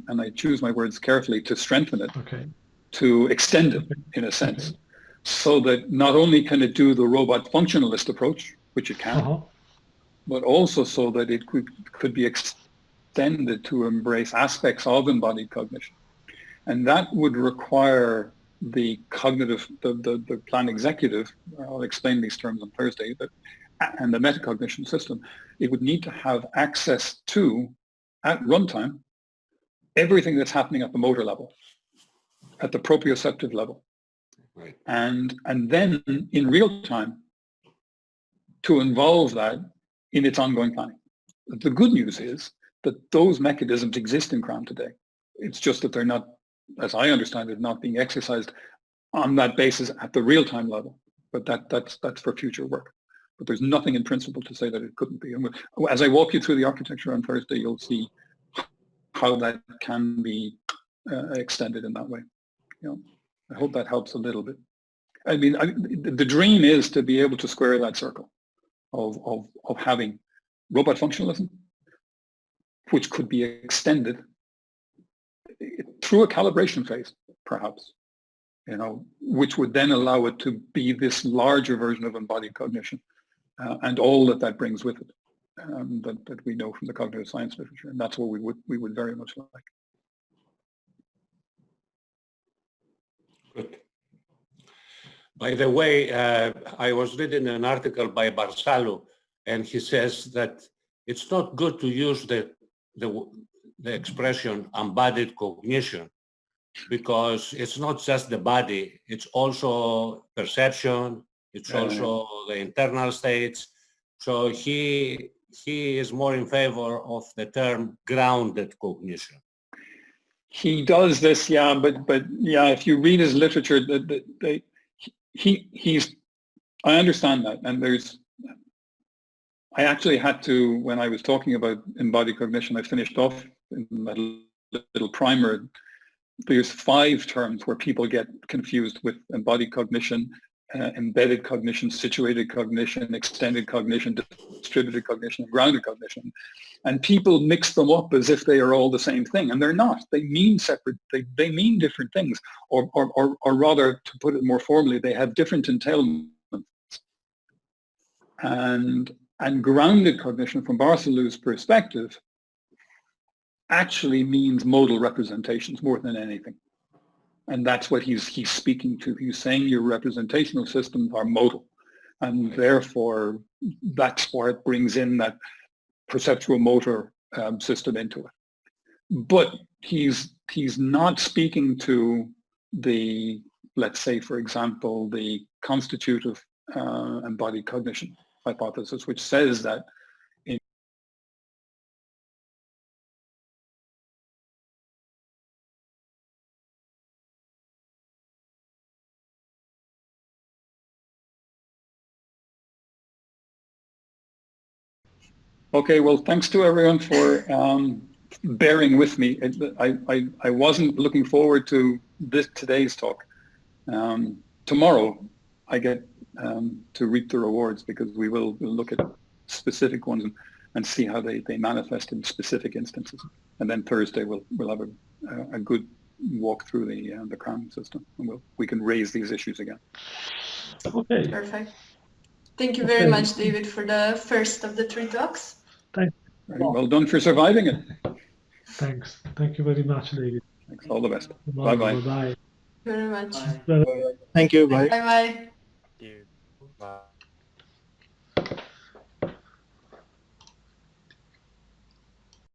and I choose my words carefully, to strengthen it, to extend it in a sense, so that not only can it do the robot functionalist approach, which it can, but also so that it could be extended to embrace aspects of embodied cognition. And that would require the cognitive, the plan executive, I'll explain these terms on Thursday, and the metacognition system, it would need to have access to, at runtime, everything that's happening at the motor level, at the proprioceptive level. Right. And then in real time, to involve that in its ongoing planning. The good news is that those mechanisms exist in CRAM today. It's just that they're not, as I understand it, not being exercised on that basis at the real-time level. But that's for future work. But there's nothing in principle to say that it couldn't be. And as I walk you through the architecture on Thursday, you'll see how that can be extended in that way. I hope that helps a little bit. I mean, the dream is to be able to square that circle of having robot functionalism, which could be extended through a calibration phase, perhaps, which would then allow it to be this larger version of embodied cognition, and all that brings with it, that we know from the cognitive science literature, and that's what we would very much like. Good. By the way, I was reading an article by Barsalu, and he says that it's not good to use the expression embodied cognition, because it's not just the body, it's also perception, it's also the internal states. So he is more in favor of the term grounded cognition. He does this, yeah, but yeah, if you read his literature, I understand that, and I actually had to, when I was talking about embodied cognition, I finished off in that little primer. There's 5 terms where people get confused with embodied cognition, embedded cognition, situated cognition, extended cognition, distributed cognition, and grounded cognition. And people mix them up as if they are all the same thing, and they're not. They mean separate, they mean different things, or rather, to put it more formally, they have different entailments. And grounded cognition, from Barsalu's perspective, actually means modal representations more than anything. And that's what he's speaking to. He's saying your representational systems are modal. And therefore, that's where it brings in that perceptual motor system into it. But he's not speaking to the, let's say, for example, the constitutive embodied cognition hypothesis, which says that Okay, well, thanks to everyone for bearing with me. I wasn't looking forward to today's talk. Tomorrow, I get to reap the rewards, because we'll look at specific ones and see how they manifest in specific instances. And then Thursday, we'll have a good walk through the Crown system, and we can raise these issues again. Okay. Perfect. Thank you very much, David, for the first of the 3 talks. Thanks. Well done for surviving it. Thanks. Thank you very much, David. Thanks. All the best. Bye-bye. Bye-bye. Bye-bye. Very much. Bye. Thank you. Bye. Bye-bye.